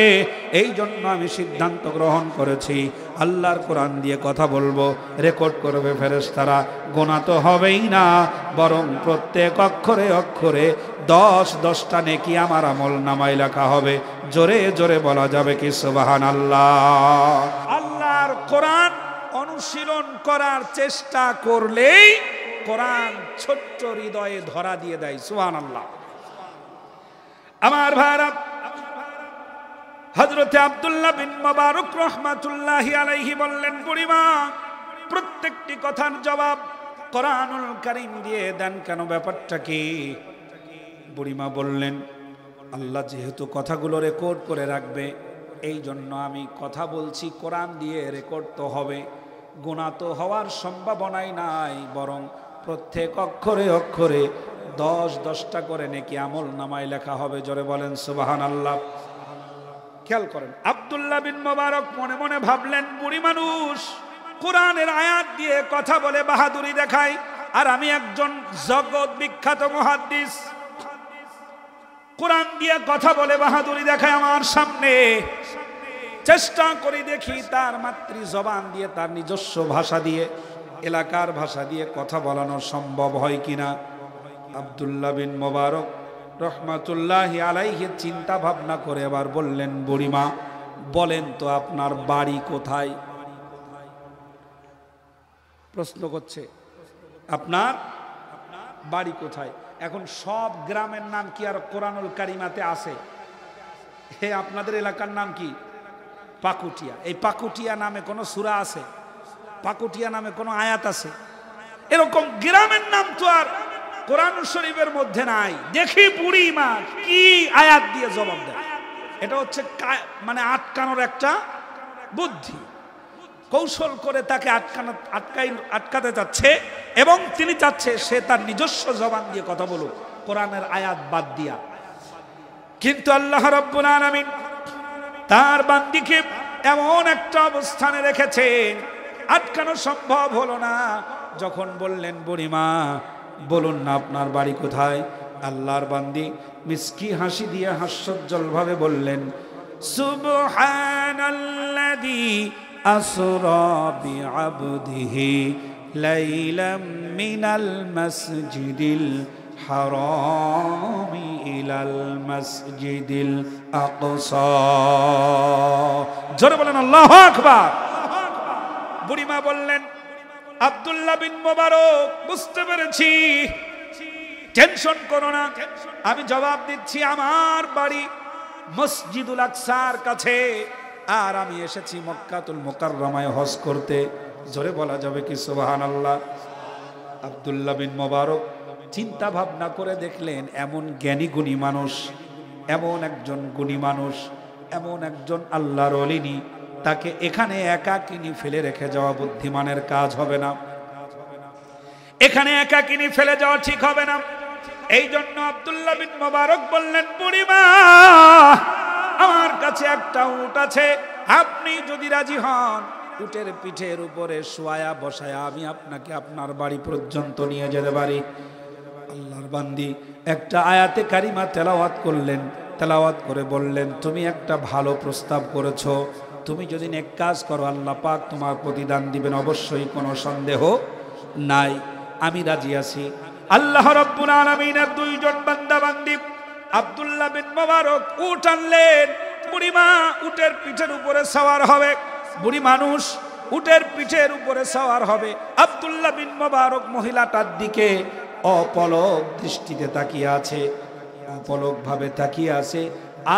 এই জন্য আমি সিদ্ধান্ত গ্রহণ করেছি আল্লাহর কোরআন দিয়ে কথা বলবো, রেকর্ড করবে ফেরেশতারা, গোনা তো হবেই না, বরং প্রত্যেক অক্ষরে অক্ষরে 10-10টা নেকি আমার আমল নামায় লেখা হবে। জোরে জোরে বলা যাবে কি সুবহানাল্লাহ। আল্লাহর কোরআন অনুশীলন করার চেষ্টা করলেই কোরআন ছোট্ট হৃদয়ে ধরা দিয়ে দেয়। সুবহানাল্লাহ। আমার ভাইরা, হযরতে আব্দুল্লাহ বিন মুবারক রাহমাতুল্লাহি আলাইহি বললেন, বুড়িমা প্রত্যেকটি কথার জবাব কোরআনুল কারীম দিয়ে দেন কেন? ব্যাপারটা কি? বুড়িমা বললেন, আল্লাহ যেহেতু কথাগুলো রেকর্ড করে রাখবে, এই জন্য আমি কথা বলছি কোরআন দিয়ে, রেকর্ড তো হবে, গুনাহ তো হওয়ার সম্ভাবনাই নাই, বরং প্রত্যেক অক্ষরে অক্ষরে 10-10টা করে নেকি আমল নামায় লেখা হবে। জোরে বলেন সুবহানাল্লাহ। খেয়াল করেন, আব্দুল্লাহ বিন মুবারক মনে মনে ভাবলেন, বুড়ি মানুষ কোরআনের আয়াত দিয়ে কথা বলে বাহাদুরি দেখায়, আর আমি একজন জগৎ বিখ্যাত মুহাদ্দিস, কোরআন দিয়ে কথা বলে বাহাদুরি দেখায় আমার সামনে। চেষ্টা করে দেখি তার মাতৃ জবান দিয়ে, তার নিজস্ব ভাষা দিয়ে, এলাকার ভাষা দিয়ে কথা বলানো সম্ভব হয় কিনা। আব্দুল্লাহ বিন মুবারক রহমাতুল্লাহি আলাইহি চিন্তা ভাবনা করে এবার বললেন, বুড়িমা বলেন তো আপনার বাড়ি কোথায়? প্রশ্ন করছে, আপনার বাড়ি কোথায়? এখন সব গ্রামের নাম কি আর কোরআনুল কারিমাতে আছে? হে আপনাদের এলাকার নাম কি? পাকুটিয়া। এই পাকুটিয়া নামে কোনো সূরা আছে? পাকুটিয়া নামে কোনো আয়াত আছে? এরকম গ্রামের নাম তো আর কোরআন শরীফের মধ্যে নাই। দেখি বুড়িমা কি আয়াত দিয়ে জবাব দেয়। এটা হচ্ছে মানে আটকানোর একটা বুদ্ধি, কৌশল করে তাকে আটকাতে চাচ্ছে, এবং তিনি চাচ্ছে সে তার নিজস্ব জবান দিয়ে কথা বলুক, কোরআনের আয়াত বাদ দিয়া। কিন্তু আল্লাহ রাব্বুল আলামিন তার বান্দিকে এমন একটা অবস্থানে রেখেছেন, আটকানো সম্ভব হলো না। যখন বললেন, বুড়িমা বলুন না আপনার বাড়ি কোথায়, আল্লাহর বান্দি মিষ্টি হাসি দিয়ে হাস্যোজ্জ্বল ভাবে বললেন, সুবহানাল্লাযী আসরা বিআবদিহি লাইলাম মিনাল মাসজিদিল হারামি ইলাল মাসজিদিল আকসা। জোরে বলেন আল্লাহু আকবার। বুড়িমা বললেন, আব্দুল্লাহ বিন মুবারক বুঝতে পেরেছি, টেনশন করো না, আমি জবাব দিচ্ছি। আমার বাড়ি মসজিদুল আকসার কাছে, আর আমি এসেছি মক্কাতুল মুকাররমায় হজ করতে। জোরে বলা যাবে কি সুবহানাল্লাহ। আব্দুল্লাহ বিন মুবারক চিন্তা ভাবনা করে দেখলেন, এমন জ্ঞানী গুণী মানুষ, এমন একজন গুণী মানুষ, এমন একজন আল্লাহর ওলি, তাকে এখানে একাকিনী ফেলে রেখে যাওয়া বুদ্ধিমানের কাজ হবে না। এখানে একাকিনী ফেলে যাওয়া ঠিক হবে না। এই জন্য আব্দুল্লাহ বিন মুবারক বললেন, বুড়িমা আমার কাছে একটা উট আছে, আপনি যদি রাজি হন উটের পিঠের উপরে শোয়া বসায়া আমি আপনাকে আপনার বাড়ি পর্যন্ত নিয়ে যেতে পারি। আল্লাহর বান্দি একটা আয়াতে কারিমা তেলাওয়াত করলেন, তেলাওয়াত করে বললেন, তুমি একটা ভালো প্রস্তাব করেছো, তুমি যদি নেক কাজ করো আল্লাহ পাক তোমার প্রতিদান দিবেন, অবশ্যই কোনো সন্দেহ নাই, আমি রাজি আছি। আল্লাহ রাব্বুল আলামিনের দুইজন বান্দা বান্দি আব্দুল্লাহ বিন মুবারক উট আনলেন। বুড়িমা উটের পিঠের উপরে সওয়ার হবে, বুড়ি মানুষ উটের পিঠের উপরে সওয়ার হবে। আব্দুল্লাহ বিন মুবারক মহিলাটার দিকে অপলক দৃষ্টিতে তাকিয়ে আছে, অপলক ভাবে তাকিয়ে আছে,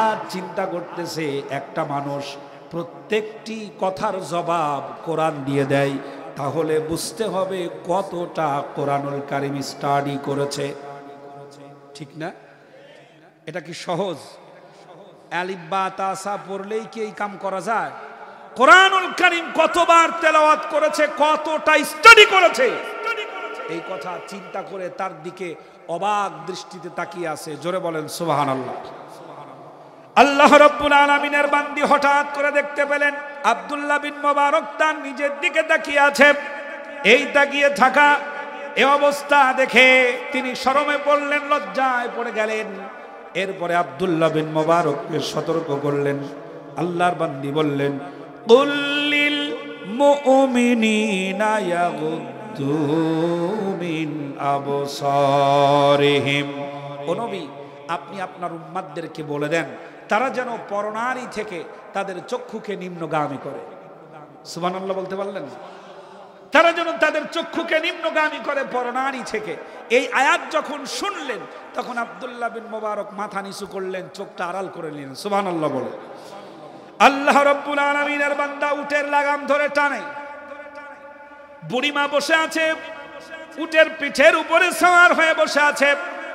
আর চিন্তা করতেছে একটা মানুষ প্রত্যেকটি কথার জবাব কোরআন দিয়ে দেয়, তাহলে বুঝতে হবে কতটা কোরআনুল কারীম স্টাডি করেছে। ঠিক না? এটা কি সহজ? আলিফ বা তাসা পড়লেই কি এই কাম করা যায়? কোরআনুল কারীম কতবার তেলাওয়াত করেছে, কতটা স্টাডি করেছে, এই কথা চিন্তা করে তার দিকে অবাক দৃষ্টিতে তাকিয়ে আছে। জোরে বলেন সুবহানাল্লাহ। আল্লাহ রাব্বুল আলামিনের বান্দি হঠাৎ করে দেখতে পেলেন আব্দুল্লাহ বিন মুবারক তার নিজের দিকে তাকিয়ে আছে। এই তাকিয়ে থাকা এই অবস্থা দেখে তিনি শরমে পড়লেন, লজ্জায় পড়ে গেলেন। এরপরে আব্দুল্লাহ বিন মুবারককে সতর্ক করলেন। আল্লাহর বান্দি বললেন, কুল্লিল মুমিনিনা ইয়াগুদ্দু মিন আবসারিহিম। ও নবী, আপনি আপনার উম্মাতদেরকে বলে দেন তারা যেন পরনারী থেকে তাদের চক্ষুকে নিম্নগামী করে। সুবহানাল্লাহ বলতে পারলেন? তারা যেন তাদের চক্ষুকে নিম্নগামী করে পরনারী থেকে। এই আয়াত যখন শুনলেন তখন আব্দুল্লাহ বিন মুবারক মাথা নিচু করলেন, চোখটা আড়াল করে নিলেন। সুবহানাল্লাহ বলে। আল্লাহ রাব্বুল আলামিনের বান্দা উটের লাগাম ধরে টানে, বুড়িমা বসে আছে উটের পিঠের উপরে সওয়ার হয়ে বসে আছে।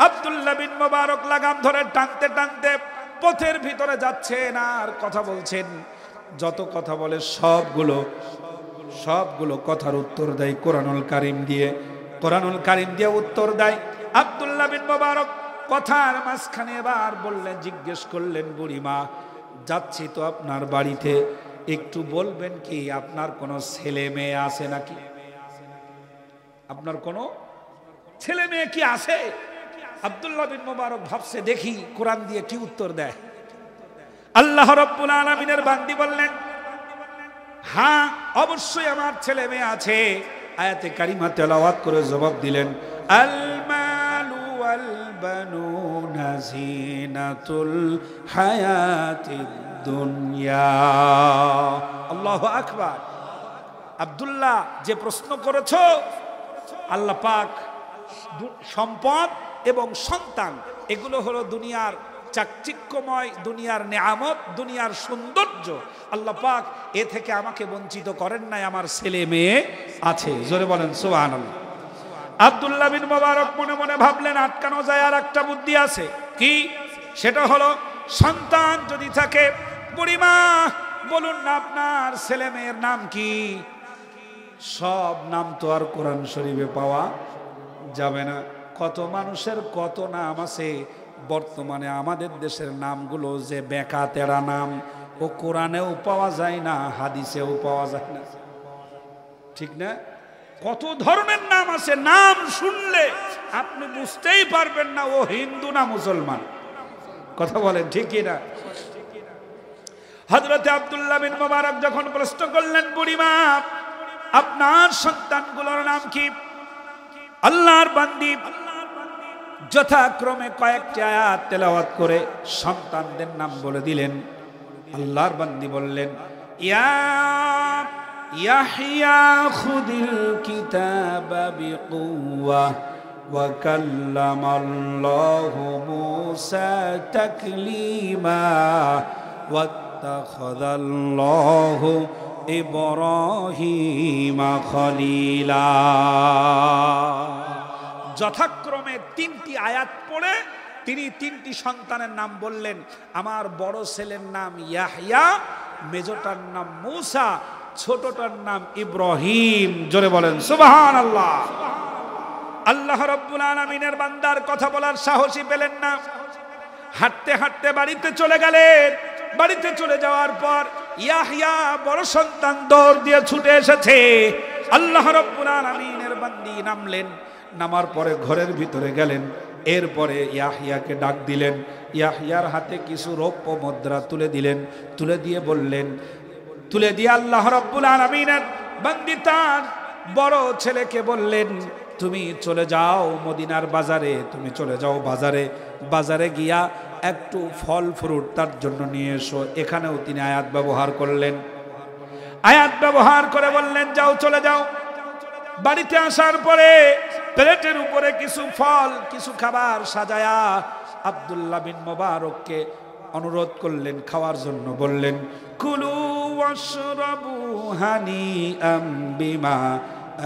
আব্দুল্লাহ বিন মুবারক লাগাম ধরে টানতে টানতে পথের ভিতরে যাচ্ছেন আর কথা বলছেন। যত কথা বলে সবগুলো কথার উত্তর দেয় কোরআনুল কারীম দিয়ে, কোরআনুল কারীম দিয়ে উত্তর দেয়। আব্দুল্লাহ বিন মুবারক কথার মাঝখানে এবার বললেন, জিজ্ঞেস করলেন, বুড়িমা যাচ্ছি তো আপনার বাড়িতে, একটু বলবেন কি আপনার কোনো ছেলে মেয়ে আছে নাকি? আপনার কোনো ছেলে মেয়ে কি আছে? আব্দুল্লাহ বিন মুবারক ভাবছে দেখি কোরআন দিয়ে কি উত্তর দেয়। আল্লাহ রাব্বুল আলামিনের বান্দি বললেন, হ্যাঁ অবশ্যই আমার ছেলে মেয়ে আছে। আয়াতে কারিমা তেলাওয়াত করে জবাব দিলেন, আল মালু ওয়াল বানুনা জিনাতুল হায়াতিদ দুনিয়া। আল্লাহু আকবার। আব্দুল্লাহ যে প্রশ্ন করেছো, আল্লাহ পাক সম্পদ এবং সন্তান এগুলো হলো দুনিয়ার চাকচিক্যময়, দুনিয়ার নেয়ামত, দুনিয়ার সৌন্দর্য। আল্লাহ পাক এ থেকে আমাকে বঞ্চিত করেন নাই, আমার ছেলে মেয়ে আছে। জোরে বলেন সুবহানাল্লাহ। আব্দুল্লাহ বিন মুবারক মনে মনে ভাবলেন, আটকানো যায় আর একটা বুদ্ধি আছে। কি? সেটা হলো সন্তান যদি থাকে, বুড়িমা বলুন না আপনার ছেলে মেয়ের নাম কি? সব নাম তো আর কোরআন শরীফে পাওয়া যাবে না। কত মানুষের কত নাম আছে। বর্তমানে আমাদের দেশের নামগুলো যে বেকা তেরা নাম, ও কোরআনেও পাওয়া যায় না, হাদিসেও পাওয়া যায় না। ঠিক না? কত ধরনের নাম আছে, নাম শুনলে আপনি বুঝতেই পারবেন না ও হিন্দু না মুসলমান। কথা বলেন ঠিক কিনা? হযরত আব্দুল্লাহ বিন মুবারক যখন প্রশ্ন করলেন, বুড়িমা আপনার সন্তানগুলোর নাম কি? আল্লাহর বান্দি যথাক্রমে কয়েকটি আয়াত তেলাওয়াত করে সন্তানদের নাম বলে দিলেন। আল্লাহর বান্দি বললেন, ইয়াহইয়া খুদিল কিতাবা বিকুওয়া ওয়া কাল্লামাল্লাহু মূসা তাকলিমা ওয়াত্তাখাযাল্লাহু ইব্রাহিমা খলিলা। যথাক্রমে তিনটি আয়াত পড়ে তিনি তিনটি সন্তানের নাম বললেন। আমার বড় ছেলের নাম ইয়াহইয়া, মেজোটার নাম মূসা, ছোটটার নাম ইব্রাহিম। জোরে বলেন সুবহানাল্লাহ। আল্লাহ রাব্বুল আলামিনের বান্দার কথা বলার সাহসই পেলেন না। হাঁটতে হাঁটতে বাড়িতে চলে গেলেন। বাড়িতে চলে যাওয়ার পর ইয়াহইয়া বড় সন্তান দৌড় দিয়ে ছুটে এসেছে। আল্লাহ রাব্বুল আলামিনের বান্দি নামলেন। নামার পরে ঘরের ভিতরে গেলেন। এরপরে ইয়াহইয়াকে ডাক দিলেন, ইয়াহইয়ার হাতে কিছু রৌপ্য মুদ্রা তুলে দিলেন, তুলে দিয়ে বললেন, তুলে দিয়ে আল্লাহ রাব্বুল আলামিনের বান্দি তার বড় ছেলেকে বললেন, তুমি চলে যাও মদিনার বাজারে, তুমি চলে যাও বাজারে গিয়া একটু ফল ফ্রুট তার জন্য নিয়ে এসো। এখানেও তিনি আয়াত ব্যবহার করলেন, আয়াত ব্যবহার করে বললেন, যাও চলে যাও। বাড়িতে আসার পরে প্লেটের উপরে কিছু ফল কিছু খাবার সাজায়া আব্দুল্লাহ বিন মুবারককে অনুরোধ করলেন খাওয়ার জন্য, বললেন, কুলু ওয়াশরাবু হানিআম বিমা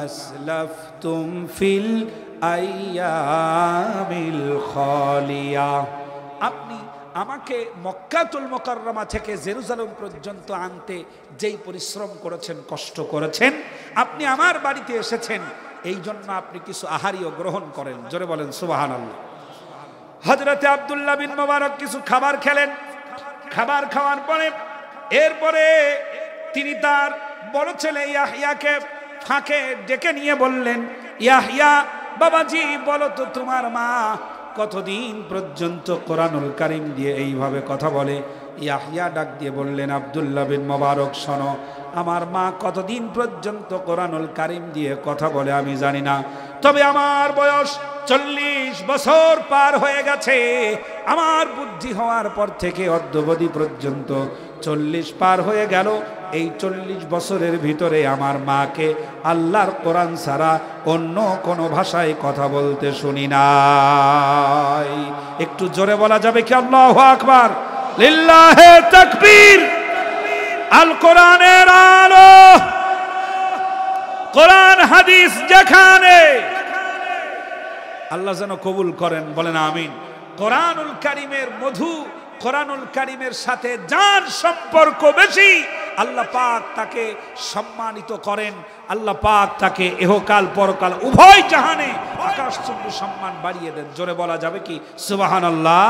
আসলাফতুম ফিল আইয়ামিল খালিয়া। আপনি আমাকে মক্কাতুল মুকাররমা থেকে জেরুজালেম পর্যন্ত আনতে যেই পরিশ্রম করেছেন, কষ্ট করেছেন, আপনি আমার বাড়িতে এসেছেন, এই জন্য আপনি কিছু আহারিও গ্রহণ করেন। জোরে বলেন সুবহানাল্লাহ। হযরতে আব্দুল্লাহ বিন মুবারক কিছু খাবার খেলেন। খাবার খাওয়ার পরে এরপরে তিনি তার বড় ছেলে ইয়াহইয়াকে ফাঁকে ডেকে নিয়ে বললেন, ইয়াহইয়া বাবাজি, বলো তো তোমার মা কতদিন পর্যন্ত কোরআনুল কারীম দিয়ে এইভাবে কথা বলে? ইয়াহইয়া ডাক দিয়ে বললেন, আব্দুল্লাহ বিন মুবারক শোনো, আমার মা কতদিন পর্যন্ত কোরআনুল কারীম দিয়ে কথা বলে আমি জানি না, তবে আমার বয়স 40 বছর পার হয়ে গেছে। আমার বুদ্ধি হওয়ার পর থেকে অদ্যাবধি পর্যন্ত 40 পার হয়ে গেল। এই 40 বছরের ভিতরে আমার মাকে আল্লাহর কোরআন ছাড়া অন্য কোনো ভাষায় কথা বলতে শুনি নাই। একটু জোরে বলা যাবে কি আল্লাহু আকবার? লিল্লাহে তাকবীর। আল কোরআনের আলো, কোরআন হাদিস যেখানে, আল্লাহ যেন কবুল করেন, বলেন আমিন। কোরআনুল কারীমের মধু, কোরআনুল কারীমের সাথে যার সম্পর্ক বেশি, আল্লাহ পাক তাকে সম্মানিত করেন। আল্লাহ পাক তাকে ইহকাল পরকাল উভয় জাহানে আকাশচুম্বী সম্মান বাড়িয়ে দেন। জোরে বলা যাবে কি সুবহানাল্লাহ?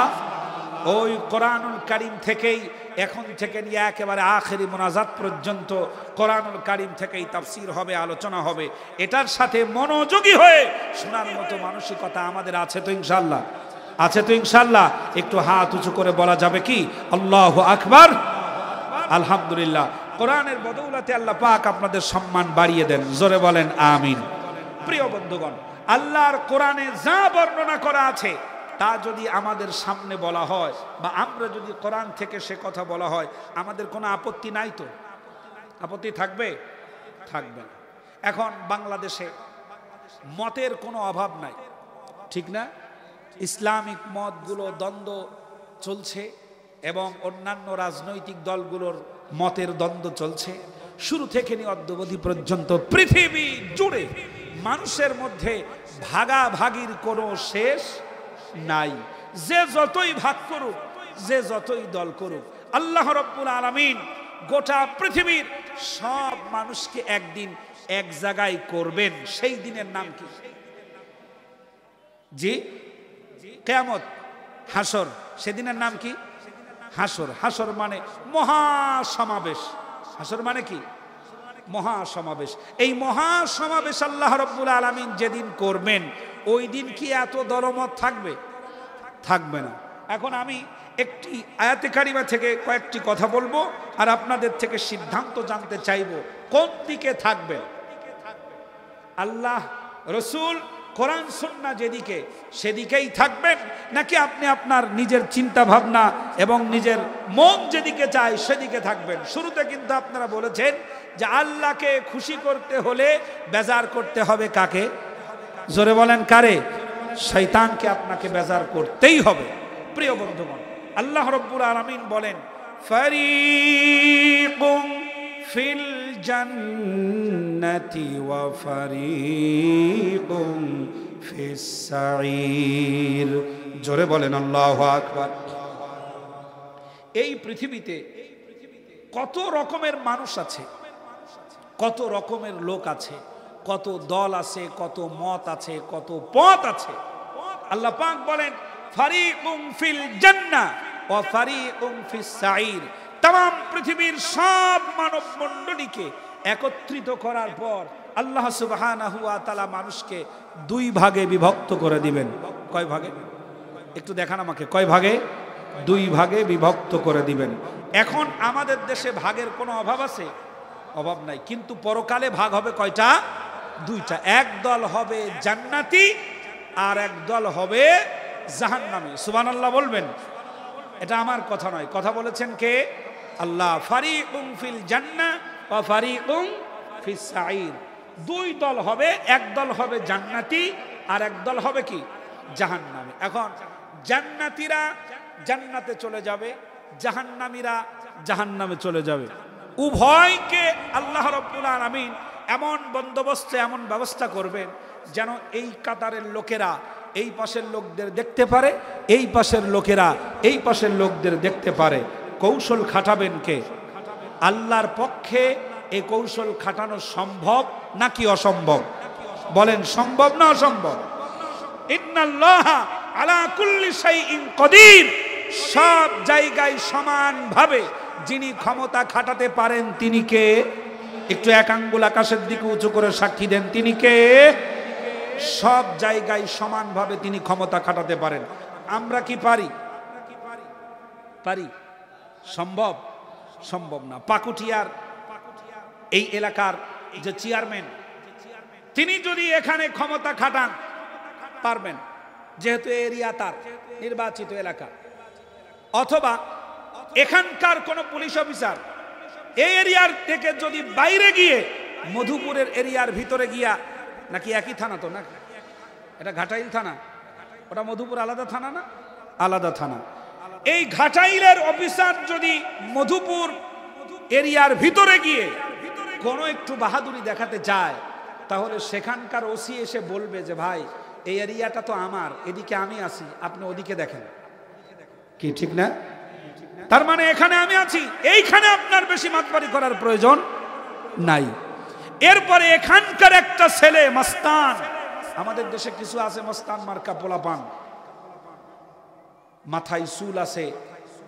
ওই কোরআনুল কারীম থেকেই এখন থেকে নিয়ে একেবারে আখেরি মোনাজাত পর্যন্ত কোরআনুল কারীম থেকেই তাফসীর হবে, আলোচনা হবে। এটার সাথে মনোযোগী হয়ে শোনার মতো মানসিকতা আমাদের আছে তো ইনশাআল্লাহ? আছে তো ইনশাআল্লাহ? একটু হাত উঁচু করে বলা যাবে কি আল্লাহু আকবার? আলহামদুলিল্লাহ। কোরআনের বদৌলতে আল্লাহ পাক আপনাদের সম্মান বাড়িয়ে দেন। জোরে বলেন আমিন। প্রিয় বন্ধুগণ, আল্লাহর কোরআনে যা বর্ণনা করা আছে তা যদি আমাদের সামনে বলা হয় বা আমরা যদি কোরআন থেকে সে কথা বলা হয়, আমাদের কোনো আপত্তি নাই তো? আপত্তি থাকবে? থাকবে না। এখন বাংলাদেশে মতের কোনো অভাব নাই, ঠিক না? ইসলামিক মতগুলো দ্বন্দ্ব চলছে এবং অন্যান্য রাজনৈতিক দলগুলোর মতের দ্বন্দ্ব চলছে। শুরু থেকে নিয়ে অদ্যাবধি পর্যন্ত পৃথিবী জুড়ে মানুষের মধ্যে ভাগাভাগির কোনো শেষ নাই। যে যতই ভাগ করুক, যে যতই দল করুক, আল্লাহ রাব্বুল আলামিন গোটা পৃথিবীর সব মানুষকে একদিন এক জায়গায় করবেন। সেই দিনের নাম কি? জি, কিয়ামত, হাসর। সেদিনের নাম কি? হাসর। হাসর মানে মহাসমাবেশ। হাসর মানে কি? মহাসমাবেশ। এই মহাসমাবেশ আল্লাহ রাব্বুল আলামিন যেদিন করবেন, ওই দিন কি এত দরমত থাকবে? থাকবে না। এখন আমি একটি আয়াতে কারিমা থেকে কয়েকটি কথা বলবো আর আপনাদের থেকে সিদ্ধান্ত জানতে চাইবো কোন দিকে থাকবেন। আল্লাহ, রসুল, কোরআন সুন্নাহ যেদিকে, সেদিকেই থাকবেন, নাকি আপনি আপনার নিজের চিন্তা ভাবনা এবং নিজের মন যেদিকে চায় সেদিকে থাকবেন? শুরুতে কিন্তু আপনারা বলেছেন যে আল্লাহকে খুশি করতে হলে বেজার করতে হবে কাকে? জোরে বলেন কারে? শয়তানকে আপনাকে বেজার করতেই হবে। প্রিয় বন্ধুগণ, আল্লাহ রাব্বুল আলামিন বলেন, ফারিকুম ফিল জান্নাতি ওয়া ফারিকুম ফিস সাঈর। জোরে বলেন আল্লাহু আকবার। এই পৃথিবীতে কত রকমের মানুষ আছে, কত রকমের লোক আছে, কত দল আছে, কত মত আছে, কত পথ আছে। আল্লাহ পাক বলেন, ফারিকুম ফিল জান্নাহ ওয়া ফারিকুম ফিস সাঈর। तमाम পৃথিবীর সব মানব মণ্ডলীকে একত্রিত করার পর আল্লাহ সুবহানাহু ওয়া তাআলা মানুষকে দুই ভাগে বিভক্ত করে দিবেন। কয় ভাগে? একটু দেখান আমাকে, কয় ভাগে? 2 ভাগে বিভক্ত করে দিবেন। এখন আমাদের দেশে ভাগের কোনো অভাব আছে? অভাব নাই, কিন্তু পরকালে ভাগ হবে কয়টা? 2টা। এক দল হবে জান্নাতি আর এক দল হবে জাহান্নামী। সুবহানাল্লাহ বলবেন। এটা আমার কথা নয়, কথা বলেছেন কে? আল্লাহ। ফারিকুম ফিল জান্নাহ ওয়া ফারিকুম ফিস সাঈর। 2 দল হবে, এক দল হবে জান্নাতি আর এক দল হবে কি? জাহান্নামী। এখন জান্নাতীরা জান্নাতে চলে যাবে, জাহান্নামীরা জাহান্নামে চলে যাবে। উভয়কে আল্লাহ রাব্বুল আলামিন এমন বন্দোবস্তে, এমন ব্যবস্থা করবেন যেন এই কাতারের লোকেরা এই পাশের লোকদের দেখতে পারে, এই পাশের লোকেরা এই পাশের লোকদের দেখতে পারে। কৌশল খাটাবেন কে? আল্লাহর পক্ষে এই কৌশল খাটানো সম্ভব নাকি অসম্ভব? বলেন, সম্ভব না অসম্ভব? ইন্নাল্লাহা আলা কুল্লি শাইইন কাদির। সব জায়গায় সমানভাবে যিনি ক্ষমতা খাটাতে পারেন তিনি কে? একটু এক আঙ্গুল আকাশের দিকে উঁচু করে সাক্ষী দেন, তিনি কে? সব জায়গায় সমানভাবে তিনি ক্ষমতা খাটাতে পারেন। আমরা কি পারি? পারি? সম্ভব? সম্ভব না। পাকুটিয়ার এই এলাকার যে চেয়ারম্যান, তিনি যদি এখানে ক্ষমতা খাটান পারবেন, যেহেতু এরিয়া তার নির্বাচিত এলাকা। অথবা এখানকার কোন পুলিশ অফিসার এই এরিয়ার থেকে যদি বাইরে গিয়ে মধুপুরের এরিয়ার ভিতরে গিয়া, নাকি একই থানা তো? না, এটা ঘাটাইল থানা, ওটা মধুপুর আলাদা থানা না? আলাদা থানা। এই ঘাটাইলের অফিসার যদি মধুপুর এরিয়ার ভিতরে গিয়ে কোনো একটু বাহাদুরি দেখাতে চায়, তাহলে সেখানকার ওসি এসে বলবে যে ভাই এই এরিয়াটা তো আমার, এদিকে আমি আছি, আপনি ওদিকে দেখেন। কি ঠিক না? তার মানে এখানে আমি আছি, এইখানে আপনার বেশি মাতবাড়ি করার প্রয়োজন নাই। এরপরে এখানকার একটা ছেলে মস্তান, আমাদের দেশে কিছু আছে মস্তান মার্কা পোলাপান, মাথায় চুল আছে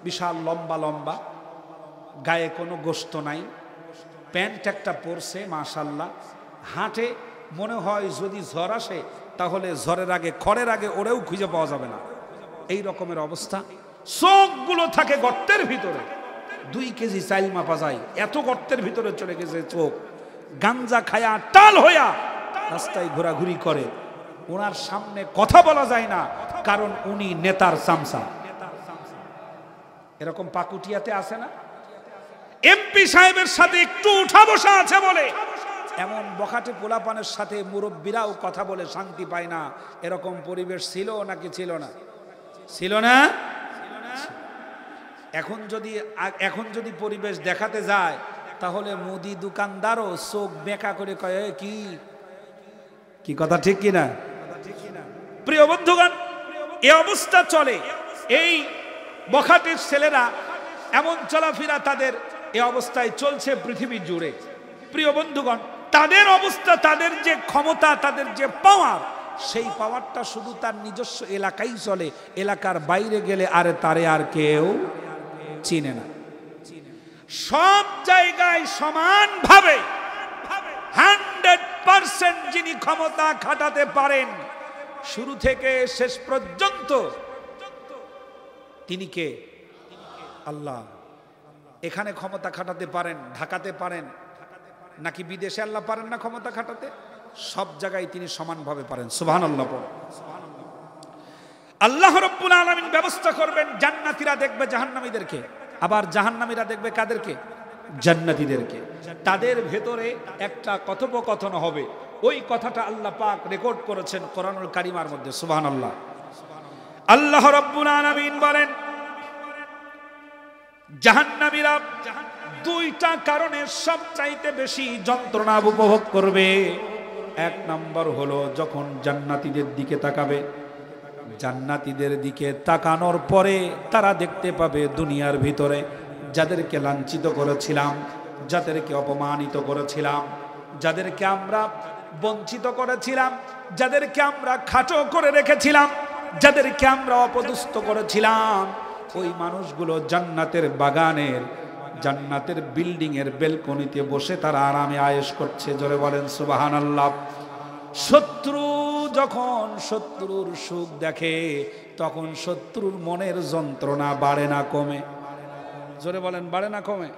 বিশাল লম্বা লম্বা, গায়ে কোনো গোশত নাই, প্যান্ট একটা পরছে মাশাআল্লাহ, হাঁটে মনে হয় যদি ঝড় আসে তাহলে ঝড়ের আগে, খড়ের আগে ওরেও খুঁজে পাওয়া যাবে না, এই রকমের অবস্থা। চোখগুলো থাকে গর্তের ভিতরে, 2 কেজি চাইল মাপা যায়, এত গর্তের ভিতরে চলে গেছে চোখ। গাঞ্জা খায়া টাল হইয়া রাস্তায় ঘোরাঘুরি করে। ওনার সামনে কথা বলা যায় না, কারণ উনি নেতার চামচা। এরকম পাকুটিয়াতে আছে না? এমপি সাহেবের সাথে একটু উঠা বসা আছে বলে এমন বখাটে পোলাপানের সাথে মুরব্বীরাও কথা বলে শান্তি পায় না। এরকম পরিবেশ ছিল নাকি ছিল না? ছিল না? এখন যদি পরিবেশ দেখাতে যায়, তাহলে মুদি দোকানদারও চোখ বেঁকা করে কয় কি কথা, ঠিক কিনা? প্রিয় বন্ধুগণ, এই অবস্থা চলে। এই বখাটের ছেলেরা এমন চলাফেরা, তাদের এই অবস্থায় চলছে পৃথিবী জুড়ে। প্রিয় বন্ধুগণ, তাদের অবস্থা, তাদের যে ক্ষমতা, তাদের যে পাওয়ার, সেই পাওয়ারটা শুধু তার নিজস্ব এলাকায় চলে। এলাকার বাইরে গেলে তারে আর কেউ চিনে না। সব জায়গায় সমানভাবে 100% যিনি ক্ষমতা খাটাতে পারেন শুরু থেকে শেষ পর্যন্ত, তিনি কে? আল্লাহ। এখানে ক্ষমতা খাটাতে পারেন, ঢাকাতে পারেন, নাকি বিদেশে আল্লাহ পারেন না ক্ষমতা খাটাতে? সব জায়গায় তিনি সমানভাবে পারেন। সুবহানাল্লাহ। আল্লাহ রাব্বুল আলামিন ব্যবস্থা করবেন, জান্নাতীরা দেখবে জাহান্নামীদেরকে, আবার জাহান্নামীরা দেখবে কাদেরকে? জান্নাতীদেরকে। তাদের ভেতরে একটা কথোপকথন হবে, ওই কথাটা আল্লাহ পাক রেকর্ড করেছেন কোরআনুল কারীমের মধ্যে। সুবহানাল্লাহ। আল্লাহ রাব্বুল আলামিন বলেন, জাহান্নামীরা 2টা কারণে সবচাইতে বেশি যন্ত্রণা উপভোগ করবে। 1 নম্বর হলো যখন জান্নাতীদের দিকে তাকাবে, জান্নাতীদের দিকে তাকানোর পরে তারা দেখতে পাবে দুনিয়ার ভিতরে যাদেরকে লাঞ্ছিত করেছিলাম, যাদেরকে অপমানিত করেছিলাম, যাদেরকে আমরা বঞ্চিত করেছিলাম, যাদেরকে আমরা খাটো করে রেখেছিলাম, যাদেরকে আমরা অপদস্থ করেছিলাম, ওই মানুষগুলো জান্নাতের বাগানের, জান্নাতের বিল্ডিং এর বেলকনিতে বসে তারা আরামে আয়েশ করছে। জোরে বলেন সুবহানাল্লাহ। শত্রু যখন শত্রুর সুখ দেখে তখন শত্রুর মনের যন্ত্রণা বাড়ে না কমে? জোরে বলেন, বাড়ে না কমে?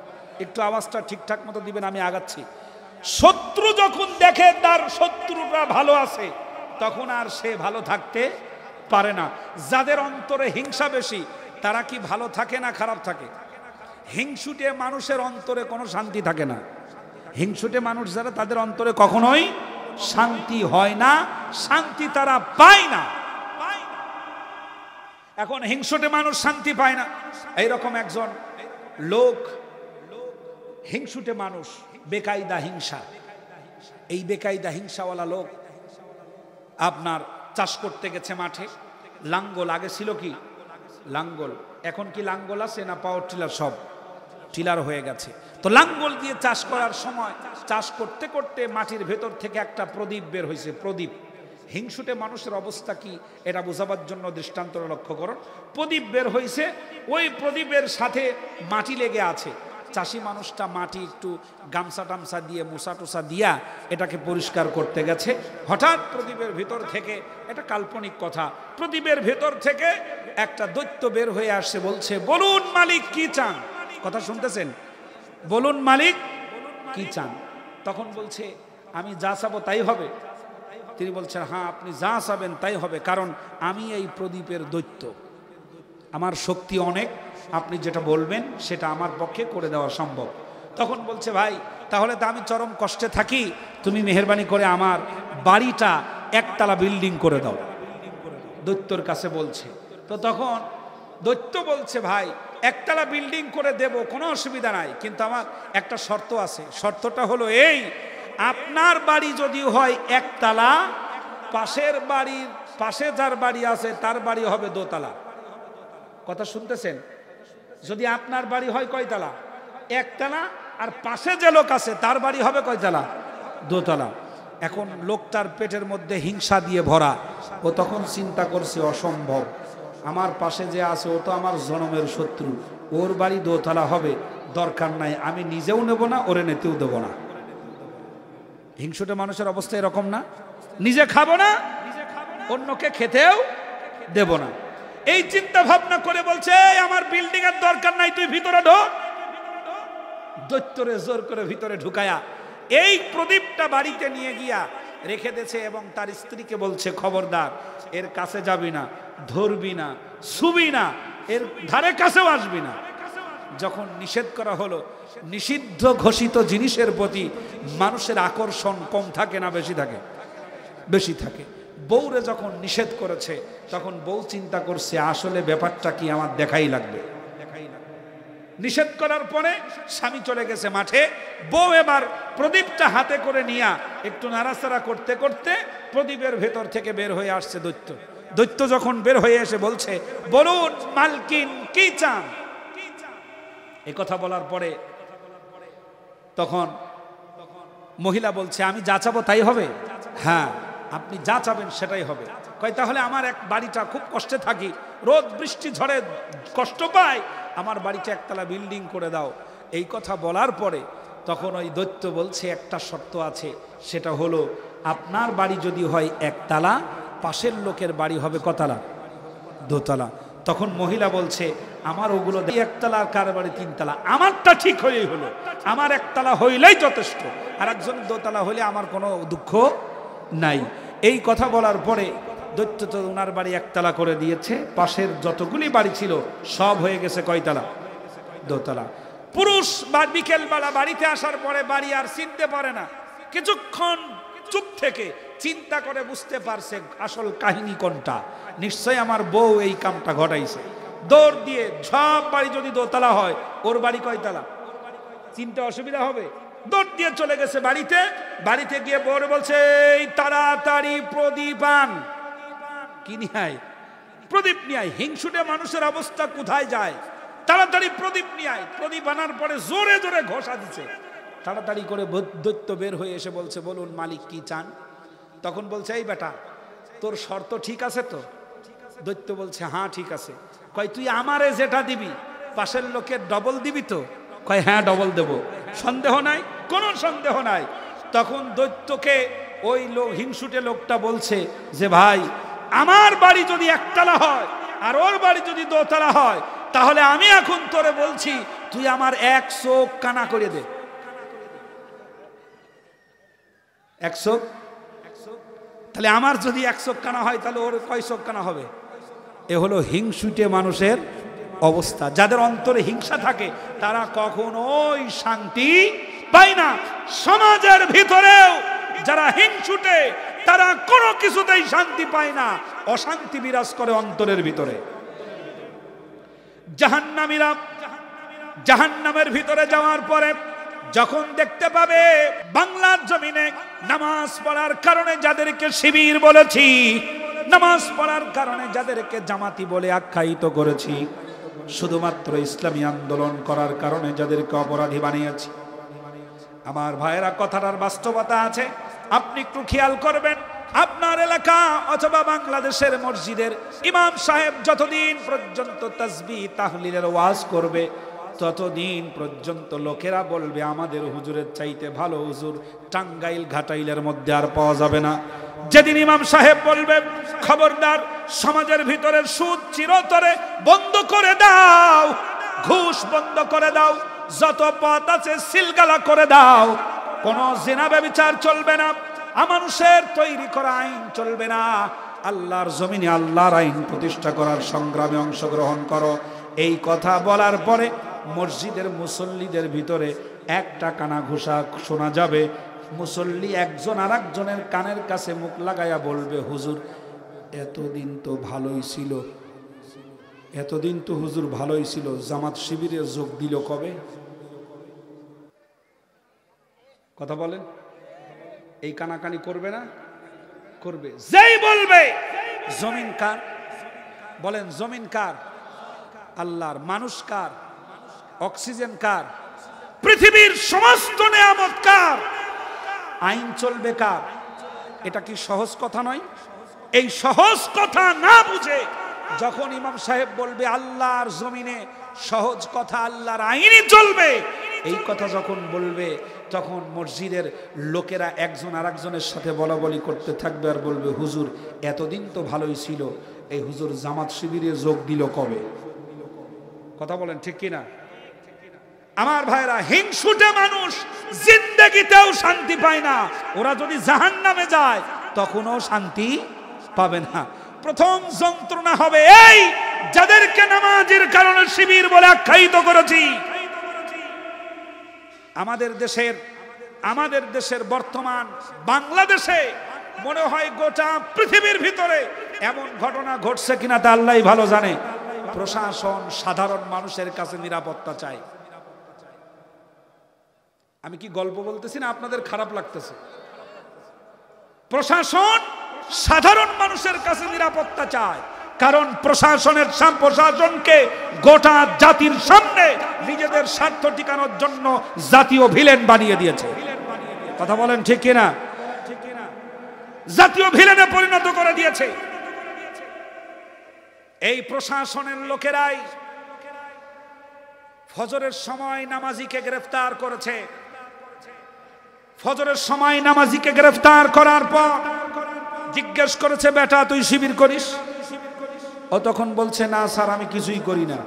একটু আওয়াজটা ঠিকঠাক মতো দিবেন, আমি আগাচ্ছি। শত্রু যখন দেখে তার শত্রুরা ভালো আছে তখন আর সে ভালো থাকতে পারে না। যাদের অন্তরে হিংসা বেশি তারা কি ভালো থাকে না খারাপ থাকে? হিংসুটে মানুষের অন্তরে কোনো শান্তি থাকে না। হিংসুটে মানুষ যারা, তাদের অন্তরে কখনোই শান্তি হয় না, শান্তি তারা পায় না। এখন হিংসুটে মানুষ শান্তি পায় না। এইরকম একজন লোক, হিংসুটে মানুষ, বেকায়দা হিংসা। এই বেকায়দা হিংসাওয়ালা লোক আপনার চাষ করতে গেছে মাঠে। লাঙ্গল, আগে ছিল কি লাঙ্গল, এখন কি লাঙ্গল আছে না পাওয়ার টিলার? সব টিলার হয়ে গেছে। তো লাঙ্গল দিয়ে চাষ করার সময় চাষ করতে করতে মাটির ভেতর থেকে একটা প্রদীপ বের হয়েছে। প্রদীপ, হিংসুটে মানুষের অবস্থা কি এটা বোঝাবার জন্য দৃষ্টান্ত লক্ষ্য করুন। প্রদীপ বের হয়েছে, ওই প্রদীপের সাথে মাটি লেগে আছে। চাষি মানুষটা মাটি একটু গামছা টামছা দিয়ে মুসা টুসা দিয়া এটাকে পরিষ্কার করতে গেছে। হঠাৎ প্রদীপের ভিতর থেকে, এটা কাল্পনিক কথা, প্রদীপের ভেতর থেকে একটা দৈত্য বের হয়ে আসছে, বলছে, বলুন মালিক কি চান? কথা শুনতেছেন? বলুন মালিক কি চান? তখন বলছে, আমি যা চাবো তাই হবে। তিনি বলছেন, হ্যাঁ আপনি যা চাবেন তাই হবে, কারণ আমি এই প্রদীপের দৈত্য, আমার শক্তি অনেক, আপনি যেটা বলবেন সেটা আমার পক্ষে করে দেওয়া সম্ভব। তখন বলছে, ভাই তাহলে তো আমি চরম কষ্টে থাকি, তুমি মেহেরবানি করে আমার বাড়িটা একতলা বিল্ডিং করে দাও। দৈত্যর কাছে বলছে। তো তখন দৈত্য বলছে, ভাই একতলা বিল্ডিং করে দেব, কোনো অসুবিধা নাই, কিন্তু আমার একটা শর্ত আছে। শর্তটা হলো এই, আপনার বাড়ি যদি হয় একতলা, পাশের বাড়ির পাশে যার বাড়ি আছে তার বাড়ি হবে দোতলা। কথা শুনতেছেন? যদি আপনার বাড়ি হয় কয়তলা? একতলা, আর পাশে যে লোক আছে তার বাড়ি হবে কয়তলা? দোতলা। এখন লোকটার পেটের মধ্যে হিংসা দিয়ে ভরা। ও তখন চিন্তা করছে, অসম্ভব, আমার পাশে যে আছে ও তো আমার জনমের শত্রু, ওর বাড়ি দোতলা হবে, দরকার নাই, আমি নিজেও নেব না, ওরে নিতেও দেব না। হিংসুটে মানুষের অবস্থা এরকম না? নিজে খাবো না, অন্যকে খেতেও দেব না। এই চিন্তা ভাবনা করে বলছে, আমার বিল্ডিং এর দরকার নাই, তুই ভিতরে ঢোক। দৈত্যরে জোর করে ভিতরে ঢুকায়া এই প্রদীপটা বাড়িতে নিয়ে গিয়া রেখে দিয়েছে এবং তার স্ত্রীকে বলছে, খবরদার এর কাছে যাবি না, ধরবি না, ছুবি না, এর ধারে কাছেও আসবি না। যখন নিষেধ করা হলো, নিষিদ্ধ ঘোষিত জিনিসের প্রতি মানুষের আকর্ষণ কম থাকে না বেশি থাকে? বেশি থাকে। বউরে যখন নিষেধ করেছে তখন বউ চিন্তা করছে, আসলে ব্যাপারটা কি আমার দেখাই লাগবে। নিষেধ করার পরে স্বামী চলে গেছে মাঠে, বউ এবার প্রদীপটা হাতে করে নিয়ে একটু নাড়াচাড়া করতে করতে প্রদীপের ভেতর থেকে বের হয়ে আসছে দৈত্য। দৈত্য যখন বের হয়ে এসে বলছে, বলুন মালকিন কি চান? এই কথা বলার পরে তখন মহিলা বলছে, আমি যা চাবো তাই হবে? হ্যাঁ, আপনি যা চাবেন সেটাই হবে। কয়, তাহলে আমার এক বাড়িটা খুব কষ্টে থাকি, রোদ বৃষ্টি ঝড়ে কষ্ট পাই, আমার বাড়িটা একতলা বিল্ডিং করে দাও। এই কথা বলার পরে তখন ওই দৈত্য বলছে, একটা শর্ত আছে, সেটা হলো আপনার বাড়ি যদি হয় একতলা, পাশের লোকের বাড়ি হবে কতলা? দোতলা। তখন মহিলা বলছে, আমার ওগুলো একতলা, আর কার বাড়ি তিনতলা, আমারটা ঠিক হলেই হলো, আমার একতলা হইলেই যথেষ্ট, আর একজন দোতলা হলে আমার কোনো দুঃখ নাই। এই কথা বলার পরে দৈত্য তো ওনার বাড়ি একতলা করে দিয়েছে, পাশের যতগুলি বাড়ি ছিল সব হয়ে গেছে কয়তলা? দোতলা। পুরুষ বিকেলবেলা বাড়িতে আসার পরে বাড়ি আর চিনতে পারে না, কিছুক্ষণ চুপ থেকে চিন্তা করে বুঝতে পারছে আসল কাহিনী কোনটা। নিশ্চয় আমার বউ এই কামটা ঘটাইছে। দৌড় দিয়ে সব বাড়ি যদি দোতলা হয়, ওর বাড়ি কয়তলা? চিনতে অসুবিধা হবে। দৌড় দিয়ে চলে গেছে বাড়িতে। বাড়িতে গিয়ে বউরে বলছে, এই তাড়াতাড়ি প্রদীপ আন। কি নিয়ে আয়? প্রদীপ নিয়ে আয়। হিংসুটে মানুষের অবস্থা কোথায় যায়? তাড়াতাড়ি প্রদীপ নিয়ে আয়। প্রদীপ আনার পরে জোরে জোরে ঘষা দিচ্ছে। তাড়াতাড়ি করে দৈত্য বের হয়ে এসে বলছে, বলুন মালিক কি চান? তখন বলছে, এই বেটা, তোর শর্ত ঠিক আছে তো? দৈত্য বলছে, হ্যাঁ ঠিক আছে। কয়, তুই আমারে যেটা দিবি পাশের লোকের ডবল দিবি তো? কয়, হ্যাঁ ডবল দেব, সন্দেহ নাই, কোনো সন্দেহ নাই। তখন দৈত্যকে ওই লোক হিংসুটে লোকটা বলছে যে ভাই আমার বাড়ি যদি একতলা হয় আর ওর বাড়ি যদি দোতলা হয় তাহলে আমি এখন তোরে বলছি তুই আমার 1 চোখ কানা করে দে। 1 চোখ, তাহলে আমার যদি 1 চোখ কানা হয় তাহলে ওর কয় চোখ কানা হবে? এ হলো হিংসুটে মানুষের অবস্থা। যাদের অন্তরে হিংসা থাকে তারা কখনোই শান্তি পায় না। সমাজের ভিতরেও যারা হিংসুটে তারা কোনো কিছুতেই শান্তি পায় না, অশান্তি বিরাজ করে অন্তরের ভিতরে। জাহান্নামীরা জাহান্নামের ভিতরে যাওয়ার পরে যখন দেখতে পাবে বাংলার জমিনে নামাজ পড়ার কারণে যাদেরকে শিবির বলেছি, নামাজ পড়ার কারণে যাদেরকে জামাতি বলে আখ্যায়িত করেছি, শুধুমাত্র ইসলামী আন্দোলন করার কারণে যাদেরকে অপরাধী বানিয়েছি, আমার ভাইয়েরা কথাটার বাস্তবতা আছে। আপনি একটু খেয়াল করবেন, আপনার এলাকা অথবা বাংলাদেশের মসজিদের ইমাম সাহেব যতদিন পর্যন্ত তাসবিহ তাহলিলের ওয়াজ করবে ততদিন পর্যন্ত লোকেরা বলবে আমাদের হুজুরের চাইতে ভালো হুজুর টাঙ্গাইল ঘাটাইলের মধ্যে আর পাওয়া যাবে না। যেদিন ইমাম সাহেব বলবে খবরদার সমাজের ভিতরে সুদ চিরতরে বন্ধ করে দাও, ঘুষ বন্ধ করে দাও, যত পথ আছে সিলগালা করে দাও, কোনো জিনা ব্যভিচার চলবে না, মানুষের তৈরি করা আইন চলবে না, আল্লাহর জমিনে আল্লাহর আইন প্রতিষ্ঠা করার সংগ্রামে অংশগ্রহণ করো, এই কথা বলার পরে মসজিদের মুসল্লিদের ভিতরে একটা কানা ঘুষা শোনা যাবে। মুসল্লি একজন আর একজনের কানের কাছে মুখ লাগাইয়া বলবে হুজুর এতদিন তো ভালোই ছিল, এতদিন তো হুজুর ভালোই ছিল, জামাত শিবিরে যোগ দিল কবে? কথা বলেন, এই কানাকানি করবে না? করবে। যেই বলবে জমিন কার, বলেন জমিন কার? আল্লাহর। মানুষ কার? অক্সিজেন কার? পৃথিবীর সমস্ত নিয়ামত কার? আইন চলবে কার? এটা কি সহজ কথা নয়? এই সহজ কথা না বুঝে যখন ইমাম সাহেব বলবে আল্লাহর জমিনে সহজ কথা আল্লাহর আইনই চলবে, এই কথা যখন বলবে তখন মসজিদের লোকেরা একজন আর একজনের সাথে বলাবলি করতে থাকবে আর বলবে হুজুর এতদিন তো ভালোই ছিল, এই হুজুর জামাত শিবিরে যোগ দিল কবে? কথা বলেন ঠিক কিনা? আমার ভাইরা, হিংসুটে মানুষ জিন্দেগিতেও শান্তি পায় না, ওরা যদি জাহান্নামে যায় তখনও শান্তি পাবে না। প্রথম যন্ত্রণা হবে এই যাদেরকে নামাজের কারণে শিবির বলে আখ্যায়িত করেছি। আমাদের দেশের বর্তমান বাংলাদেশে মনে হয় গোটা পৃথিবীর ভিতরে এমন ঘটনা ঘটছে কিনা তা আল্লাহই ভালো জানে। প্রশাসন সাধারণ মানুষের কাছে নিরাপত্তা চায়। আমি কি গল্প বলতেছি না আপনাদের খারাপ লাগতেছে? প্রশাসন সাধারণ মানুষের কাছে নিরাপত্তা চায়, কারণ প্রশাসনকে গোটা জাতির সামনে নিজেদের স্বার্থ টিকানোর জন্য জাতীয় ভিলেন বানিয়ে দিয়েছে। কথা বলেন ঠিক কিনা? জাতীয় ভিলেনে পরিণত করে দিয়েছে। এই প্রশাসনের লোকেরাই ফজরের সময় নামাজিকে গ্রেফতার করেছে। ফজরের সময় নামাজিকে গ্রেফতার করার পর জিজ্ঞেস করেছে বেটা তুই শিবির করিস? ও তখন বলছে না স্যার আমি কিছুই করি না।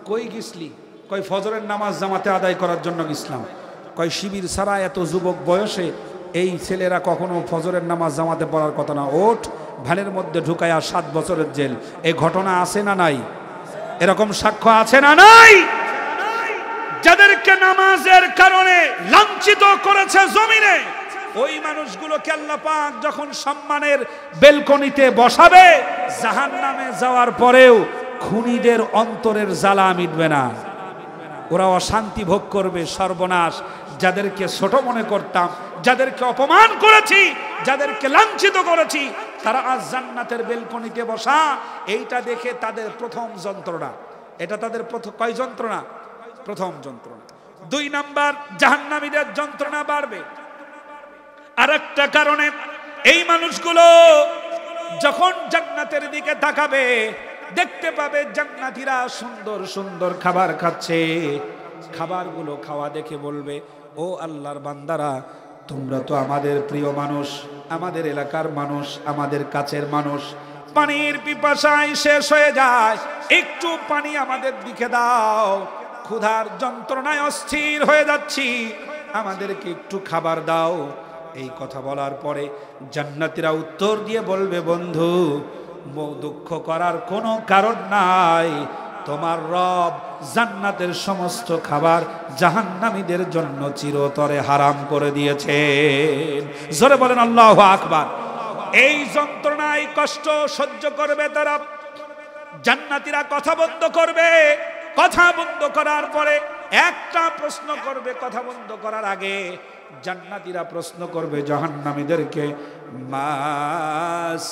কই গেছলি? কই ফজরের নামাজ জামাতে আদায় করার জন্য গেছিলাম। কই শিবির ছাড়া এত যুবক বয়সে এই ছেলেরা কখনো ফজরের নামাজ জামাতে পড়ার কথা না, ওঠ ভ্যানের মধ্যে ঢুকায়া 7 বছরের জেল। এই ঘটনা আছে না নাই? এরকম সাক্ষ্য আছে না নাই? যাদেরকে নামাজের কারণে লাঞ্ছিত করেছে জমিনে, ওই মানুষগুলোকে আল্লাহ পাক যখন সম্মানের বেলকনিতে বসাবে, জাহান্নামে যাওয়ার পরেও খুনিদের অন্তরের জ্বালা মিটবে না, ওরা অশান্তি ভোগ করবে, সর্বনাশ। যাদেরকে ছোট মনে করতাম, যাদেরকে অপমান করেছি, যাদেরকে লাঞ্ছিত করেছি, তারা আজ জান্নাতের বেলকনিতে বসা, এইটা দেখে তাদের প্রথম যন্ত্রণা। এটা তাদের কয় যন্ত্রণা? প্রথম যন্ত্রণা। 2 নাম্বার, জাহান্নামীদের যন্ত্রণা বাড়বে আরেকটা কারণে। এই মানুষগুলো যখন জান্নাতের দিকে তাকাবে, দেখতে পাবে জান্নাতীরা সুন্দর সুন্দর খাবার খাচ্ছে। খাবারগুলো খাওয়া দেখে বলবে ও আল্লাহর বান্দারা তোমরা তো আমাদের প্রিয় মানুষ, আমাদের এলাকার মানুষ, আমাদের কাছের মানুষ পানির পিপাসায় শেষ হয়ে যায়, একটু পানি আমাদের দিকে দাও, ক্ষুধার যন্ত্রণায় অস্থির হয়ে যাচ্ছি, আমাদেরকে একটু খাবার দাও। এই কথা বলার পরে জান্নাতীরা উত্তর দিয়ে বলবে, বন্ধু দুঃখ করার কোনো কারণ নাই, তোমার রব জান্নাতের সমস্ত খাবার জাহান্নামীদের জন্য চিরতরে হারাম করে দিয়েছেন। জোরে বলেন আল্লাহু আকবার। এই যন্ত্রণা, এই কষ্ট সহ্য করবে তারা। জান্নাতীরা কথা বন্ধ করবে, কথা বন্ধ করার পরে একটা প্রশ্ন করবে, কথা বন্ধ করার আগে জান্নাতীরা প্রশ্ন করবে জাহান্নামীদেরকে, মা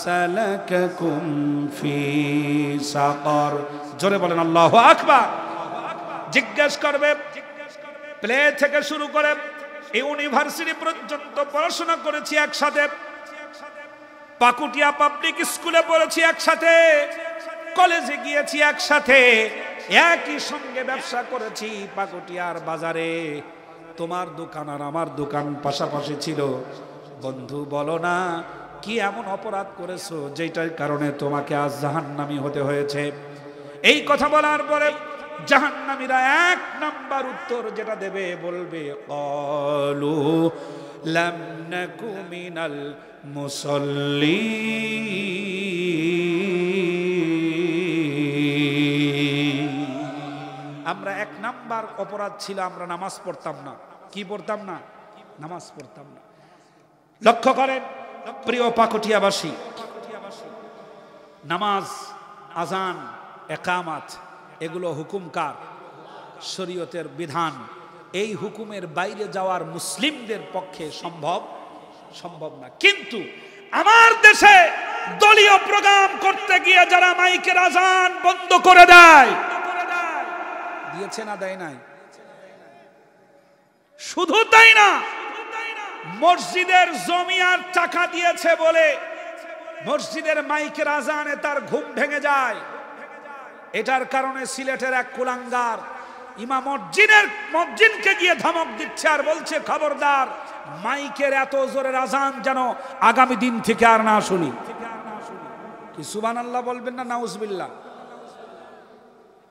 সালাকাকুম ফি সাকর। জোরে বলেন আল্লাহু আকবার। জিজ্ঞেস করবে, প্লে থেকে শুরু করে ইউনিভার্সিটি পর্যন্ত পড়াশোনা করেছি একসাথে, পাকুটিয়া পাবলিক স্কুলে পড়েছি একসাথে, কলেজে গিয়েছি একসাথে, একই সঙ্গে ব্যবসা করেছি পাকুটিয়ার বাজারে, তোমার দোকান আর আমার দোকান পাশাপাশি ছিল। বন্ধু বলো না, কি এমন অপরাধ করেছো যেটার কারণে তোমাকে আজ জাহান্নামী হতে হয়েছে? এই কথা বলার পরে জাহান্নামীরা এক নাম্বার উত্তর যেটা দেবে, বলবে ক্বালু লাম নাকু মিনাল মুসাল্লিন। আমরা এক নাম্বার অপরাধ ছিল, আমরা নামাজ পড়তাম না। কি পড়তাম না? নামাজ পড়তাম না। লক্ষ্য করেন প্রিয় পাকুটিয়াবাসী, নামাজ, আজান, একামাত এগুলো হুকুম কার? শরীয়তের বিধান। এই হুকুমের বাইরে যাওয়ার মুসলিমদের পক্ষে সম্ভব না। কিন্তু আমার দেশে দলীয় প্রোগ্রাম করতে গিয়ে যারা মাইকের আজান বন্ধ করে দেয়, দিয়েছে না দেয় নাই? শুধু তাই না, মসজিদের জমি আর টাকা দিয়েছে বলে মসজিদের মাইকের আজানে তার ঘুম ভেঙে যায়। এটার কারণে সিলেটের এক কুলাঙ্গার ইমাম মসজিদকে গিয়ে ধমক দিচ্ছে আর বলছে, খবরদার মাইকের এত জোরের আজান যেন আগামী দিন থেকে আর না শুনি। কি সুবহানাল্লাহ বলবেন না নাউজুবিল্লাহ?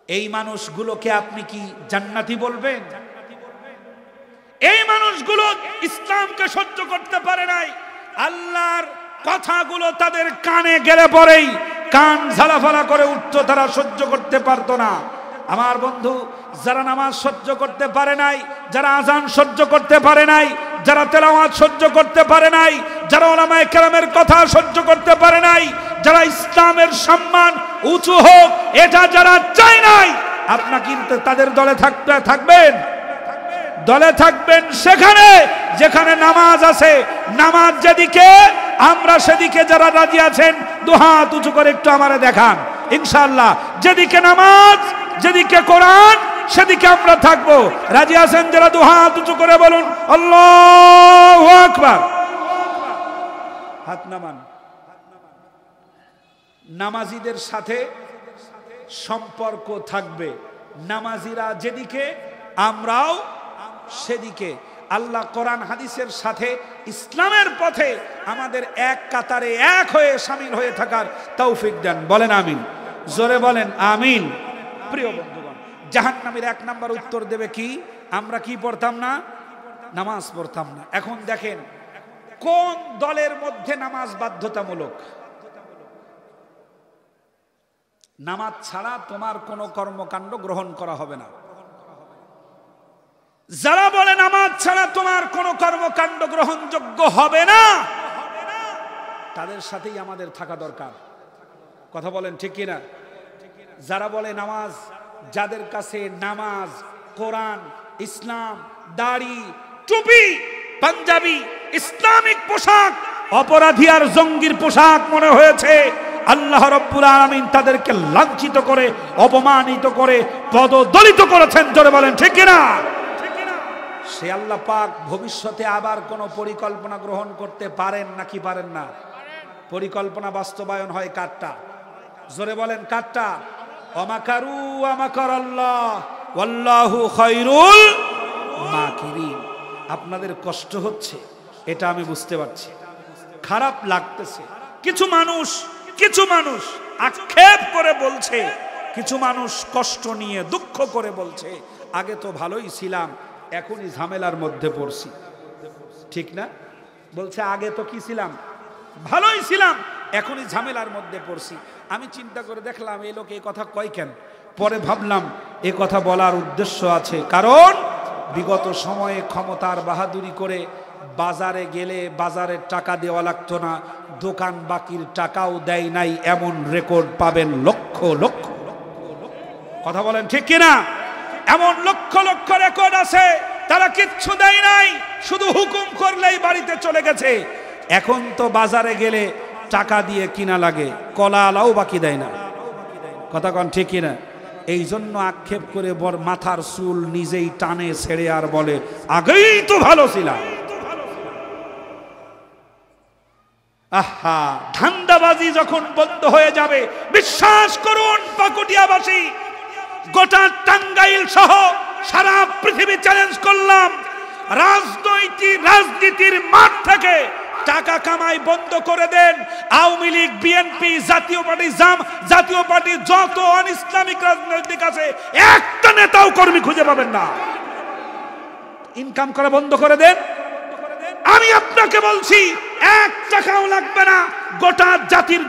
এই মানুষগুলোকে আপনি কি জান্নাতি বলবেন? এই মানুষগুলো ইসলামকে সহ্য করতে পারে নাই, আল্লাহর কথাগুলো তাদের কানে গেলে পরেই কান ঝালাফালা করে উঠতো, তারা সহ্য করতে পারতো না। আমার বন্ধু, যারা নামাজ সহ্য করতে পারে নাই, যারা আজান সহ্য করতে পারে নাই, যারা তেলাওয়াত সহ্য করতে পারে নাই, যারা উলামায়ে কেরামের কথা সহ্য করতে পারে নাই, যারা ইসলামের সম্মান উঁচু হোক এটা যারা চায় নাই, আপনারা কিন্তু তাদের দলে থাকবেন? দলে থাকবেন সেখানে যেখানে নামাজ আছে। নামাজ যেদিকে, আমরা সেদিকে যারা রাজি আছেন দুহাত উঁচু করে একটু আমারে দেখান ইনশাআল্লাহ। যেদিকে নামাজ, যেদিকে কোরআন, সেদিকে আমরা থাকবো। রাজি আছেন যারা দুহাত উঁচু করে বলুন আল্লাহু আকবার। হাত নামান। নামাজিদের সাথে সম্পর্ক থাকবে, নামাজিরা যেদিকে আমরাও সেদিকে। আল্লাহ কোরআন হাদিসের সাথে ইসলামের পথে আমাদের এক কাতারে এক হয়ে শামিল হয়ে থাকার তৌফিক দেন। বলেন আমিন। জোরে বলেন আমিন। প্রিয় বন্ধুগণ, জাহান্নামীর এক নাম্বার উত্তর দেবে কি? আমরা কি পড়তাম না? নামাজ পড়তাম না। এখন দেখেন কোন দলের মধ্যে নামাজ বাধ্যতামূলক? নামাজ ছাড়া তোমার কোনো কর্মকাণ্ড গ্রহণ করা হবে না। যারা বলে নামাজ ছাড়া তোমার কোনো কর্মকাণ্ড গ্রহণযোগ্য হবে না, তাদের সাথেই আমাদের থাকা দরকার। কথা বলেন ঠিক কিনা? যারা বলে নামাজ, যাদের কাছে নামাজ, কোরআন, ইসলাম, দাড়ি, টুপি, পাঞ্জাবি, ইসলামিক পোশাক অপরাধী আর জঙ্গির পোশাক মনে হয়েছে, আল্লাহ রাব্বুল আলামিন তাদেরকে লাঞ্ছিত করে, অপমানিত করে, পদদলিত করেছেন। জোরে বলেন ঠিক কিনা? সে আল্লাহ পাক ভবিষ্যতে আবার কোন পরিকল্পনা গ্রহণ করতে পারেন নাকি পারেন না? পরিকল্পনা বাস্তবায়ন হয় কারটা? জোরে বলেন কারটা? ওয়ামাকারু ওয়ামাকারাল্লাহ ওয়াল্লাহু খায়রুল মাকিরিন। আপনাদের কষ্ট হচ্ছে এটা আমি বুঝতে পারছি, খারাপ লাগতেছে। কিছু মানুষ আক্ষেপ করে বলছে, কিছু মানুষ কষ্ট নিয়ে দুঃখ করে বলছে, আগে তো ভালোই ছিলাম, এখনই ঝামেলার মধ্যে পড়ছি। ঠিক না? বলছে আগে তো কি ছিলাম, ভালোই ছিলাম, এখনই ঝামেলার মধ্যে পড়ছি। আমি চিন্তা করে দেখলাম এই লোক এই কথা কয় কেন? পরে ভাবলাম এ কথা বলার উদ্দেশ্য আছে, কারণ বিগত সময়ে ক্ষমতার বাহাদুরি করে বাজারে গেলে বাজারের টাকা দেওয়া লাগতো না, দোকান বাকির টাকাও দেয় নাই, এমন রেকর্ড পাবেন লক্ষ লক্ষ। কথা বলেন ঠিক কিনা? এমন লক্ষ লক্ষ রেকর্ড আছে, তারা কিচ্ছু দেয় নাই, শুধু হুকুম করলেই বাড়িতে চলে গেছে। এখন তো বাজারে গেলে টাকা দিয়ে কিনা লাগে, কলা আলাও বাকি দেয় না। কথা কন ঠিক কিনা? এই জন্য আক্ষেপ করে মাথার চুল নিজেই টানে ছেড়ে আর বলে আগেই তো ভালো ছিলাম। আহা, ধান্দাবাজি যখন বন্ধ হয়ে যাবে, বিশ্বাস করুন পাকুটিয়াবাসী, গোটা টাঙ্গাইল সহ সারা পৃথিবী চ্যালেঞ্জ করলাম, রাজনীতির মাঠ থেকে টাকা কামাই বন্ধ করে দেন। আওয়ামী লীগ, বিএনপি, জাতীয় পার্টি, জাতীয় পার্টি, যত অন ইসলামিক রাজনৈতিক আছে, একটা নেতাও কর্মী খুঁজে পাবেন না। ইনকাম করা বন্ধ করে দেন। আমি আপনাকে বলছি, এক টাকাও লাগবে না। গোটা জাতির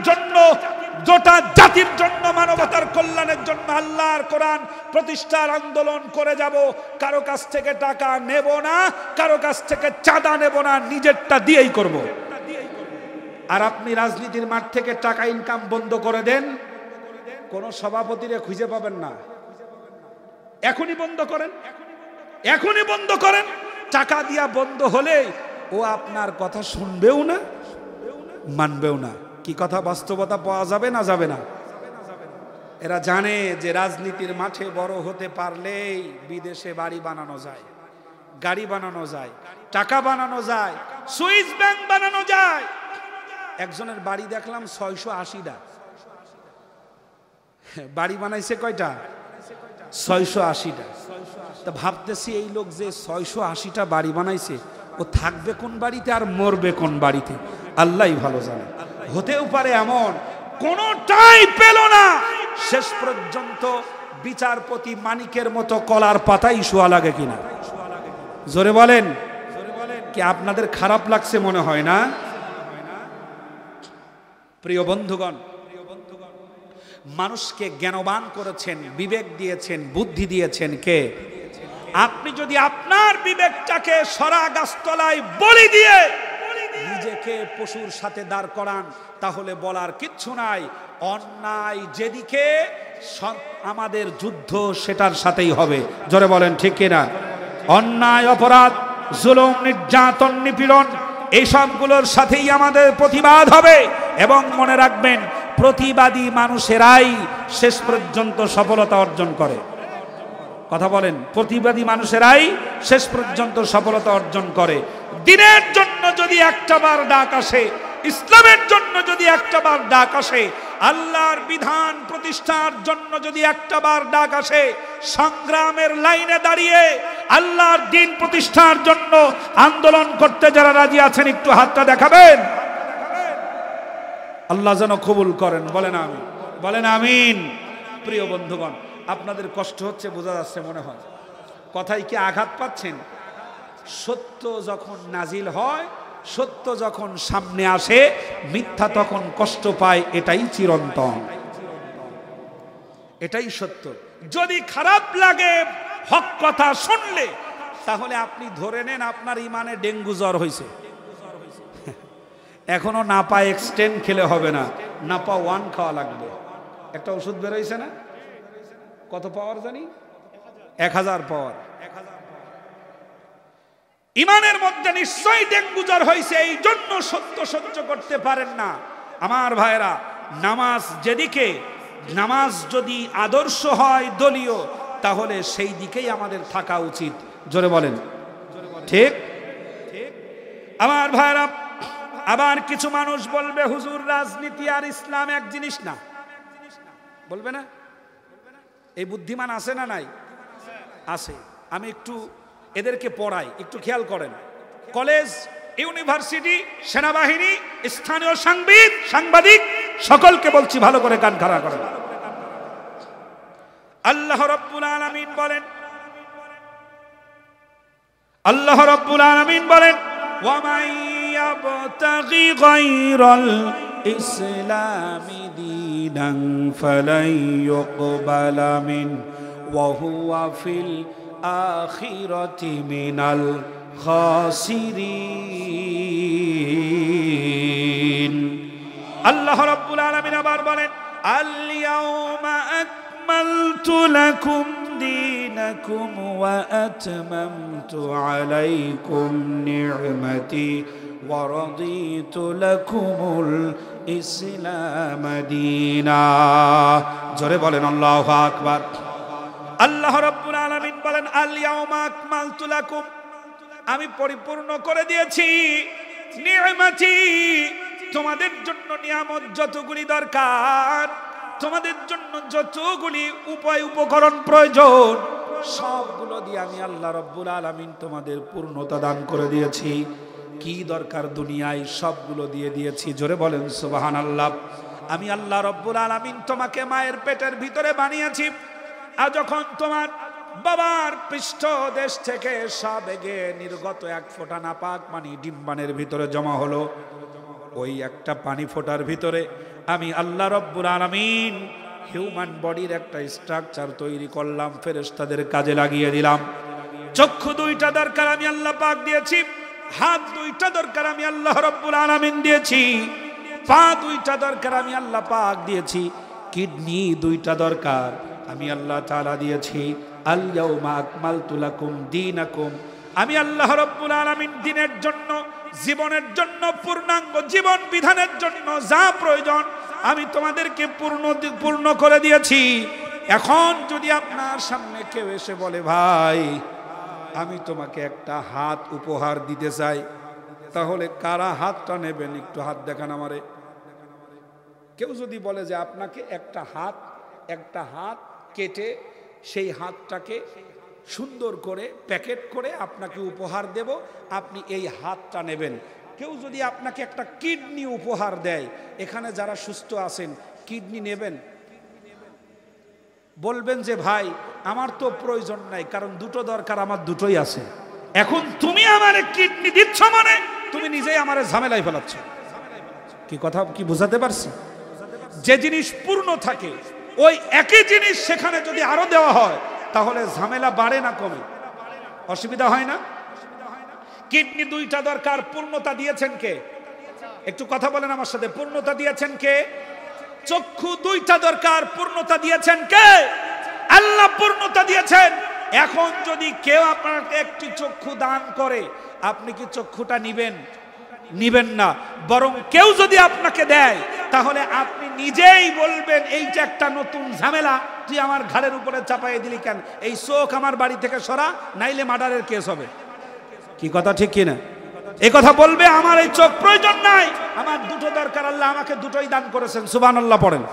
জন্য, মানবতার কল্যাণের জন্য আল্লাহর কোরআন প্রতিষ্ঠার আন্দোলন করে যাব। কারো কাছ থেকে টাকা নেব না, কারো কাছ থেকে চাঁদা নেব না, নিজেরটা দিয়েই করব। আর আপনি রাজনীতির মাঠ থেকে টাকা ইনকাম বন্ধ করে দেন, কোন সভাপতিরে খুঁজে পাবেন না। এখনই বন্ধ করেন, এখনই বন্ধ করেন। টাকা দিয়া বন্ধ হলে ও আপনার কথা শুনবেও না, মানবেও না। কি কথা বাস্তবতা পাওয়া যাবে না? যাবে না। এরা জানে যে রাজনীতির মাঠে বড় হতে পারলেই বিদেশে বাড়ি বানানো যায়, গাড়ি বানানো যায়, টাকা বানানো যায়, সুইস ব্যাংক বানানো যায়। একজনের বাড়ি দেখলাম 680টা বাড়ি বানাইছে। কয়টা? 680টা। তা ভাবতেছি এই লোক যে 680টা বাড়ি বানাইছে, ও থাকবে কোন বাড়িতে আর মরবে কোন বাড়িতে আল্লাহই ভালো জানে। হতেও পারে এমন কোনটাই পেল না, শেষ পর্যন্ত বিচারপতি মানিকের মতো কলার পাতাই শোয়া লাগে কিনা? জোরে বলেন। কি আপনাদের খারাপ লাগছে মনে হয় না? প্রিয় বন্ধুগণ, মানুষকে জ্ঞানবান করেছেন, বিবেক দিয়েছেন, বুদ্ধি দিয়েছেন কে? আপনি যদি আপনার বিবেকটাকে সরা গাছতলায় বলি দিয়ে নিজেকে পশুর সাথে দাঁড় করান, তাহলে বলার কিচ্ছু নাই। অন্যায় যেদিকে, আমাদের যুদ্ধ সেটার সাথেই হবে। জোরে বলেন ঠিক কিনা? অন্যায়, অপরাধ, জুলুম, নির্যাতন, নিপীড়ন, এই সবগুলোর সাথেই আমাদের প্রতিবাদ হবে। এবং মনে রাখবেন, প্রতিবাদী মানুষেরাই শেষ পর্যন্ত সফলতা অর্জন করে। কথা বলেন, প্রতিবাদী মানুষেরাই শেষ পর্যন্ত সফলতা অর্জন করে। দিনের জন্য যদি একটাবার ডাক আসে, ইসলামের জন্য যদি একটাবার ডাক আসে, আল্লাহর বিধান প্রতিষ্ঠার জন্য যদি একটাবার ডাক আসে, সংগ্রামের লাইনে দাঁড়িয়ে আল্লাহর দ্বীন প্রতিষ্ঠার জন্য আন্দোলন করতে যারা রাজি আছেন একটু হাতটা দেখাবেন। আল্লাহ যেন কবুল করেন। বলেন আমিন, বলেন আমিন। প্রিয় বন্ধুগণ, আপনাদের কষ্ট হচ্ছে বোঝা যাচ্ছে মনে হয়। কথায় কি আঘাত পাচ্ছেন? সত্য যখন নাজিল হয়, সত্য যখন সামনে আসে, মিথ্যা তখন কষ্ট পায়। এটাই চিরন্তন, এটাই সত্য। যদি খারাপ লাগে হক কথা শুনলে, তাহলে আপনি ধরে নেন আপনার ইমানে ডেঙ্গু জ্বর হয়েছে। এখনো নাপা এক্সটেন্ড খেলে হবে না, নাপা 1 খাওয়া লাগবে। একটা ওষুধ বের হয়েছে না, কত পাওয়ার জানি? 1000 পাওয়ার। ইমানের মধ্যে নিশ্চয়ই ডেঙ্গু জ্বর হয়েছে, এই জন্য সত্য সহ্য করতে পারেন না। আমার ভাইরা, নামাজ যেদিকে, নামাজ যদি আদর্শ হয় দলীয়, তাহলে সেই দিকেই আমাদের থাকা উচিত। জোরে বলেন ঠিক? আমার ভাইরা, আবার কিছু মানুষ বলবে হুজুর রাজনীতি আর ইসলাম এক জিনিস না, বলবে না? এই বুদ্ধিমান আছে না নাই? আছে। আমি একটু এদেরকে পড়াই, একটু খেয়াল করেন। ইউনিভার্সিটি, সেনাবাহিনী, স্থানীয় সাংবাদিক সকলকে বলছি ভালো করে কান খাড়া করেন। আল্লাহ রাব্বুল আলামিন বলেন, আল্লাহ রাব্বুল আলামিন বলেন, ওয়া মান ইয়াবতাগি গায়রাল ইসলামি দীনান ফালাই ইউকবালা মিন ওয়া হুয়া ফিল আখিরাতি মিনাল খাসিরিন। আল্লাহ রাব্বুল আলামিন আবার বলেন, আল ইয়াউমা আকমালতু লাকুম দীনাকুম ওয়া আতমামতু আলাইকুম নি'মাতি ওয়া রাদিতু লাকুমুল ইসলাম দীনা। জোরে বলেন আল্লাহু আকবার। আল্লাহ রাব্বুল আলামিন বলেন, আল ইয়াউমা আকমালতু লাকুম, আমি পরিপূর্ণ করে দিয়েছি নি'মাতি, তোমাদের জন্য নিয়ামত যতগুলি দরকার, তোমাদের জন্য যতগুলি উপায় উপকরণ প্রয়োজন, সবগুলো দিয়ে আমি আল্লাহ রাব্বুল আলামিন তোমাদের পূর্ণতা দান করে দিয়েছি। কি দরকার দুনিয়ায় সবগুলো দিয়ে দিয়েছি। জোরে বলেন সুবহানাল্লাহ। আমি আল্লাহ রাব্বুল আলামিন তোমাকে মায়ের পেটের ভিতরে বানিয়েছি, আর যখন তোমার বাবার পৃষ্ঠদেশ থেকে সাবেগে নির্গত এক ফোঁটা নাপাক পানি ডিম্বানের ভিতরে জমা হলো, ওই একটা পানি ফোঁটার ভিতরে আমি আল্লাহ রাব্বুল আলামিন হিউম্যান বডির একটা স্ট্রাকচার তৈরি করলাম, ফেরেশতাদের কাজে লাগিয়ে দিলাম। চক্ষু দুইটা দরকার আমি আল্লাহ পাক দিয়েছি, হাত দুইটা দরকার আমি আল্লাহ রাব্বুল আলামিন দিয়েছি, পা দুইটা দরকার আমি আল্লাহ পাক দিয়েছি, কিডনি দুইটা দরকার আমি আল্লাহ তাআলা দিয়েছি। আল ইয়াউমা আকমালতু লাকুম দীনাকুম, আমি আল্লাহ রাব্বুল আলামিন দিনের জন্য, জীবনের জন্য, পূর্ণাঙ্গ জীবন বিধানের জন্য যা প্রয়োজন আমি তোমাদেরকে পূর্ণ করে দিয়েছি। এখন যদি আপনার সামনে কেউ এসে বলে, ভাই আমি তোমাকে একটা হাত উপহার দিতে চাই, তাহলে কারা হাতটা নেবেন? একটু হাত দেখান আমারে। কেউ যদি বলে যে আপনাকে একটা হাত কেটে সেই হাতটাকে সুন্দর করে প্যাকেট করে আপনাকে উপহার দেব, আপনি এই হাতটা নেবেন। কেউ যদি আপনাকে একটা কিডনি উপহার দেয়, এখানে যারা সুস্থ আছেন কিডনি নেবেন? বলবেন যে ভাই আমার তো প্রয়োজন নাই, কারণ দুটো দরকার, আমার দুটোই আছে। এখন তুমি আমারে কিডনি দিচ্ছ মানে তুমি নিজেই আমারে ঝামেলায় ফেলাচ্ছ। কি কথা কি বুঝাতে পারছি? যে জিনিস পূর্ণ থাকে ওই একই জিনিস সেখানে যদি আরো দেওয়া হয় তাহলে ঝামেলা বাড়ে না কমে? অসুবিধা হয় না? কিডনি দুইটা দরকার, পূর্ণতা দিয়েছেন কে? একটু কথা বলেন আমার সাথে, পূর্ণতা দিয়েছেন কে? চক্ষু দুইটা দরকার, পূর্ণতা দিয়েছেন কে? আল্লাহ পূর্ণতা দিয়েছেন। এখন যদি কেউ আপনাকে একটি চক্ষু দান করে, আপনি কি চক্ষুটা নিবেন না? বরং কেউ যদি আপনাকে দেয় তাহলে আপনি নিজেই বলবেন এইটা একটা নতুন ঝামেলা, তুই আমার ঘাড়ের উপরে চাপাই দিলি কেন? এই চোখ আমার বাড়ি থেকে সরা, নাইলে মার্ডারের কেস হবে। কি কথা ঠিক কিনা? এই কথা বলবে, আমার এই চোখ প্রয়োজন নাই, আমার দুটো দরকার, আল্লাহ আমাকে দুটোই দান করেছেন। সুবহানাল্লাহ পড়েন।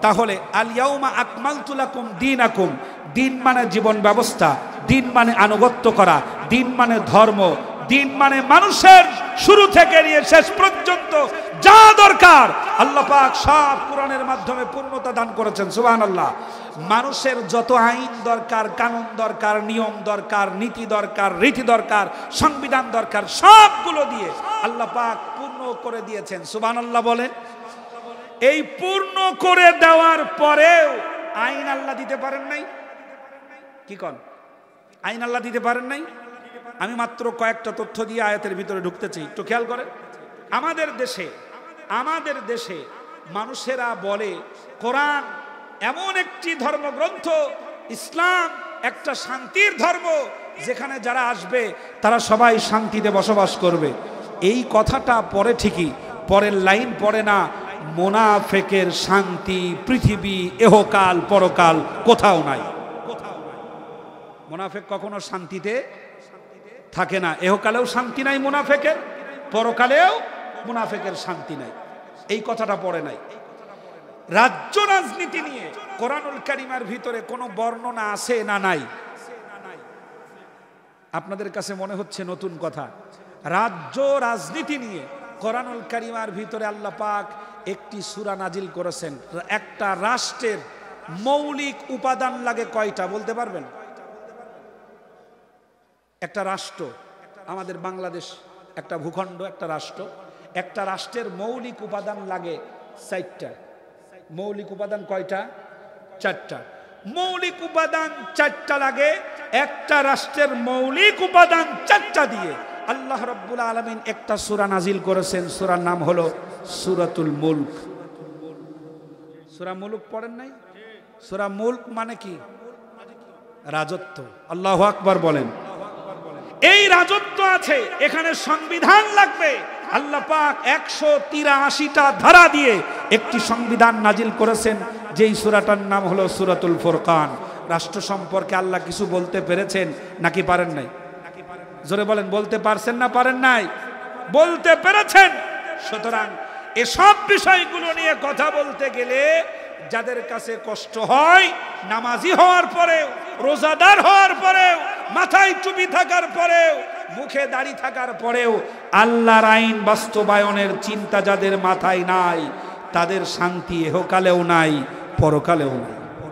তাহলে আল ইয়াউমা আকমালতু লাকুম দীনাকুম, দিন মানে জীবন ব্যবস্থা, দিন মানে আনুগত্য করা, দিন মানে ধর্ম, দিন মানে মানুষের শুরু থেকে নিয়ে শেষ পর্যন্ত যা দরকার আল্লাহ পাক সব কোরআনের মাধ্যমে পূর্ণতা দান করেছেন। সুবহানাল্লাহ। মানুষের যত আইন দরকার, কানুন দরকার, নিয়ম দরকার, নীতি দরকার, রীতি দরকার, সংবিধান দরকার, সবগুলো দিয়ে আল্লাহ পাক পূর্ণ করে দিয়েছেন। সুবহানাল্লাহ বলেন। এই পূর্ণ করে দেওয়ার পরেও আইন আল্লাহ দিতে পারেন নাই। কি কন? আইন আল্লাহ দিতে পারেন নাই? আমি মাত্র কয়েকটা তথ্য দিয়ে আয়াতের ভিতরে ঢুকতে চাই, একটু খেয়াল করেন। আমাদের দেশে মানুষেরা বলে কোরআন এমন একটি ধর্মগ্রন্থ, ইসলাম একটা শান্তির ধর্ম, যেখানে যারা আসবে তারা সবাই শান্তিতে বসবাস করবে। এই কথাটা পরে ঠিকই, পরের লাইন পড়ে না, মুনাফিকের শান্তি পৃথিবী এহকাল পরকাল কোথাও নাই। মুনাফিক কখনো শান্তিতে থাকে না, এহকালেও শান্তি নাই মুনাফিকের, পরকালেও মুনাফিকের শান্তি নাই। এই কথাটা পড়ে নাই। রাজ্য রাজনীতি নিয়ে কোরআনুল কারীমের ভিতরে কোনো বর্ণনা আছে না নাই? আপনাদের কাছে মনে হচ্ছে নতুন কথা। রাজ্য রাজনীতি নিয়ে কোরআনুল কারীমের ভিতরে আল্লাহ পাক একটি সূরা নাজিল করেছেন। একটা রাষ্ট্রের মৌলিক উপাদান লাগে কয়টা বলতে পারবেন? একটা রাষ্ট্র, আমাদের বাংলাদেশ একটা ভূখণ্ড, একটা রাষ্ট্র, একটা রাষ্ট্রের মৌলিক উপাদান লাগে 4টা। মৌলিক উপাদান কয়টা? 4টা। মৌলিক উপাদান 4টা লাগে। একটা রাষ্ট্রের মৌলিক উপাদান 4টা দিয়ে আল্লাহ রাব্বুল আলামিন একটা সূরা নাজিল করেছেন। সূরার নাম হলো সূরাতুল মুলক। সূরা মুলক পড়েন নাই? সূরা মুলক মানে কি? রাজত্ব। আল্লাহু আকবার বলেন। এই রাজত্ব আছে, এখানে সংবিধান লাগবে। আল্লাহ পাক 183টা ধারা দিয়ে একটি সংবিধান নাজিল করেছেন, যেই সূরাটার নাম হলো সূরাতুল ফুরকান। রাষ্ট্র সম্পর্কে আল্লাহ কিছু বলতে পেরেছেন নাকি পারেন নাই? জোরে বলেন, বলতে পারছেন না পারেন নাই? বলতে পেরেছেন। সুতরাং এসব বিষয়গুলো নিয়ে কথা বলতে গেলে যাদের কাছে কষ্ট হয়, নামাজি হওয়ার পরেও, রোজাদার হওয়ার পরেও, মাথায় টুপি থাকার পরেও, মুখে দাড়ি থাকার পরেও আল্লাহর আইন বাস্তবায়নের চিন্তা যাদের মাথায় নাই, তাদের শান্তি এহকালেও নাই, পরকালেও নাই।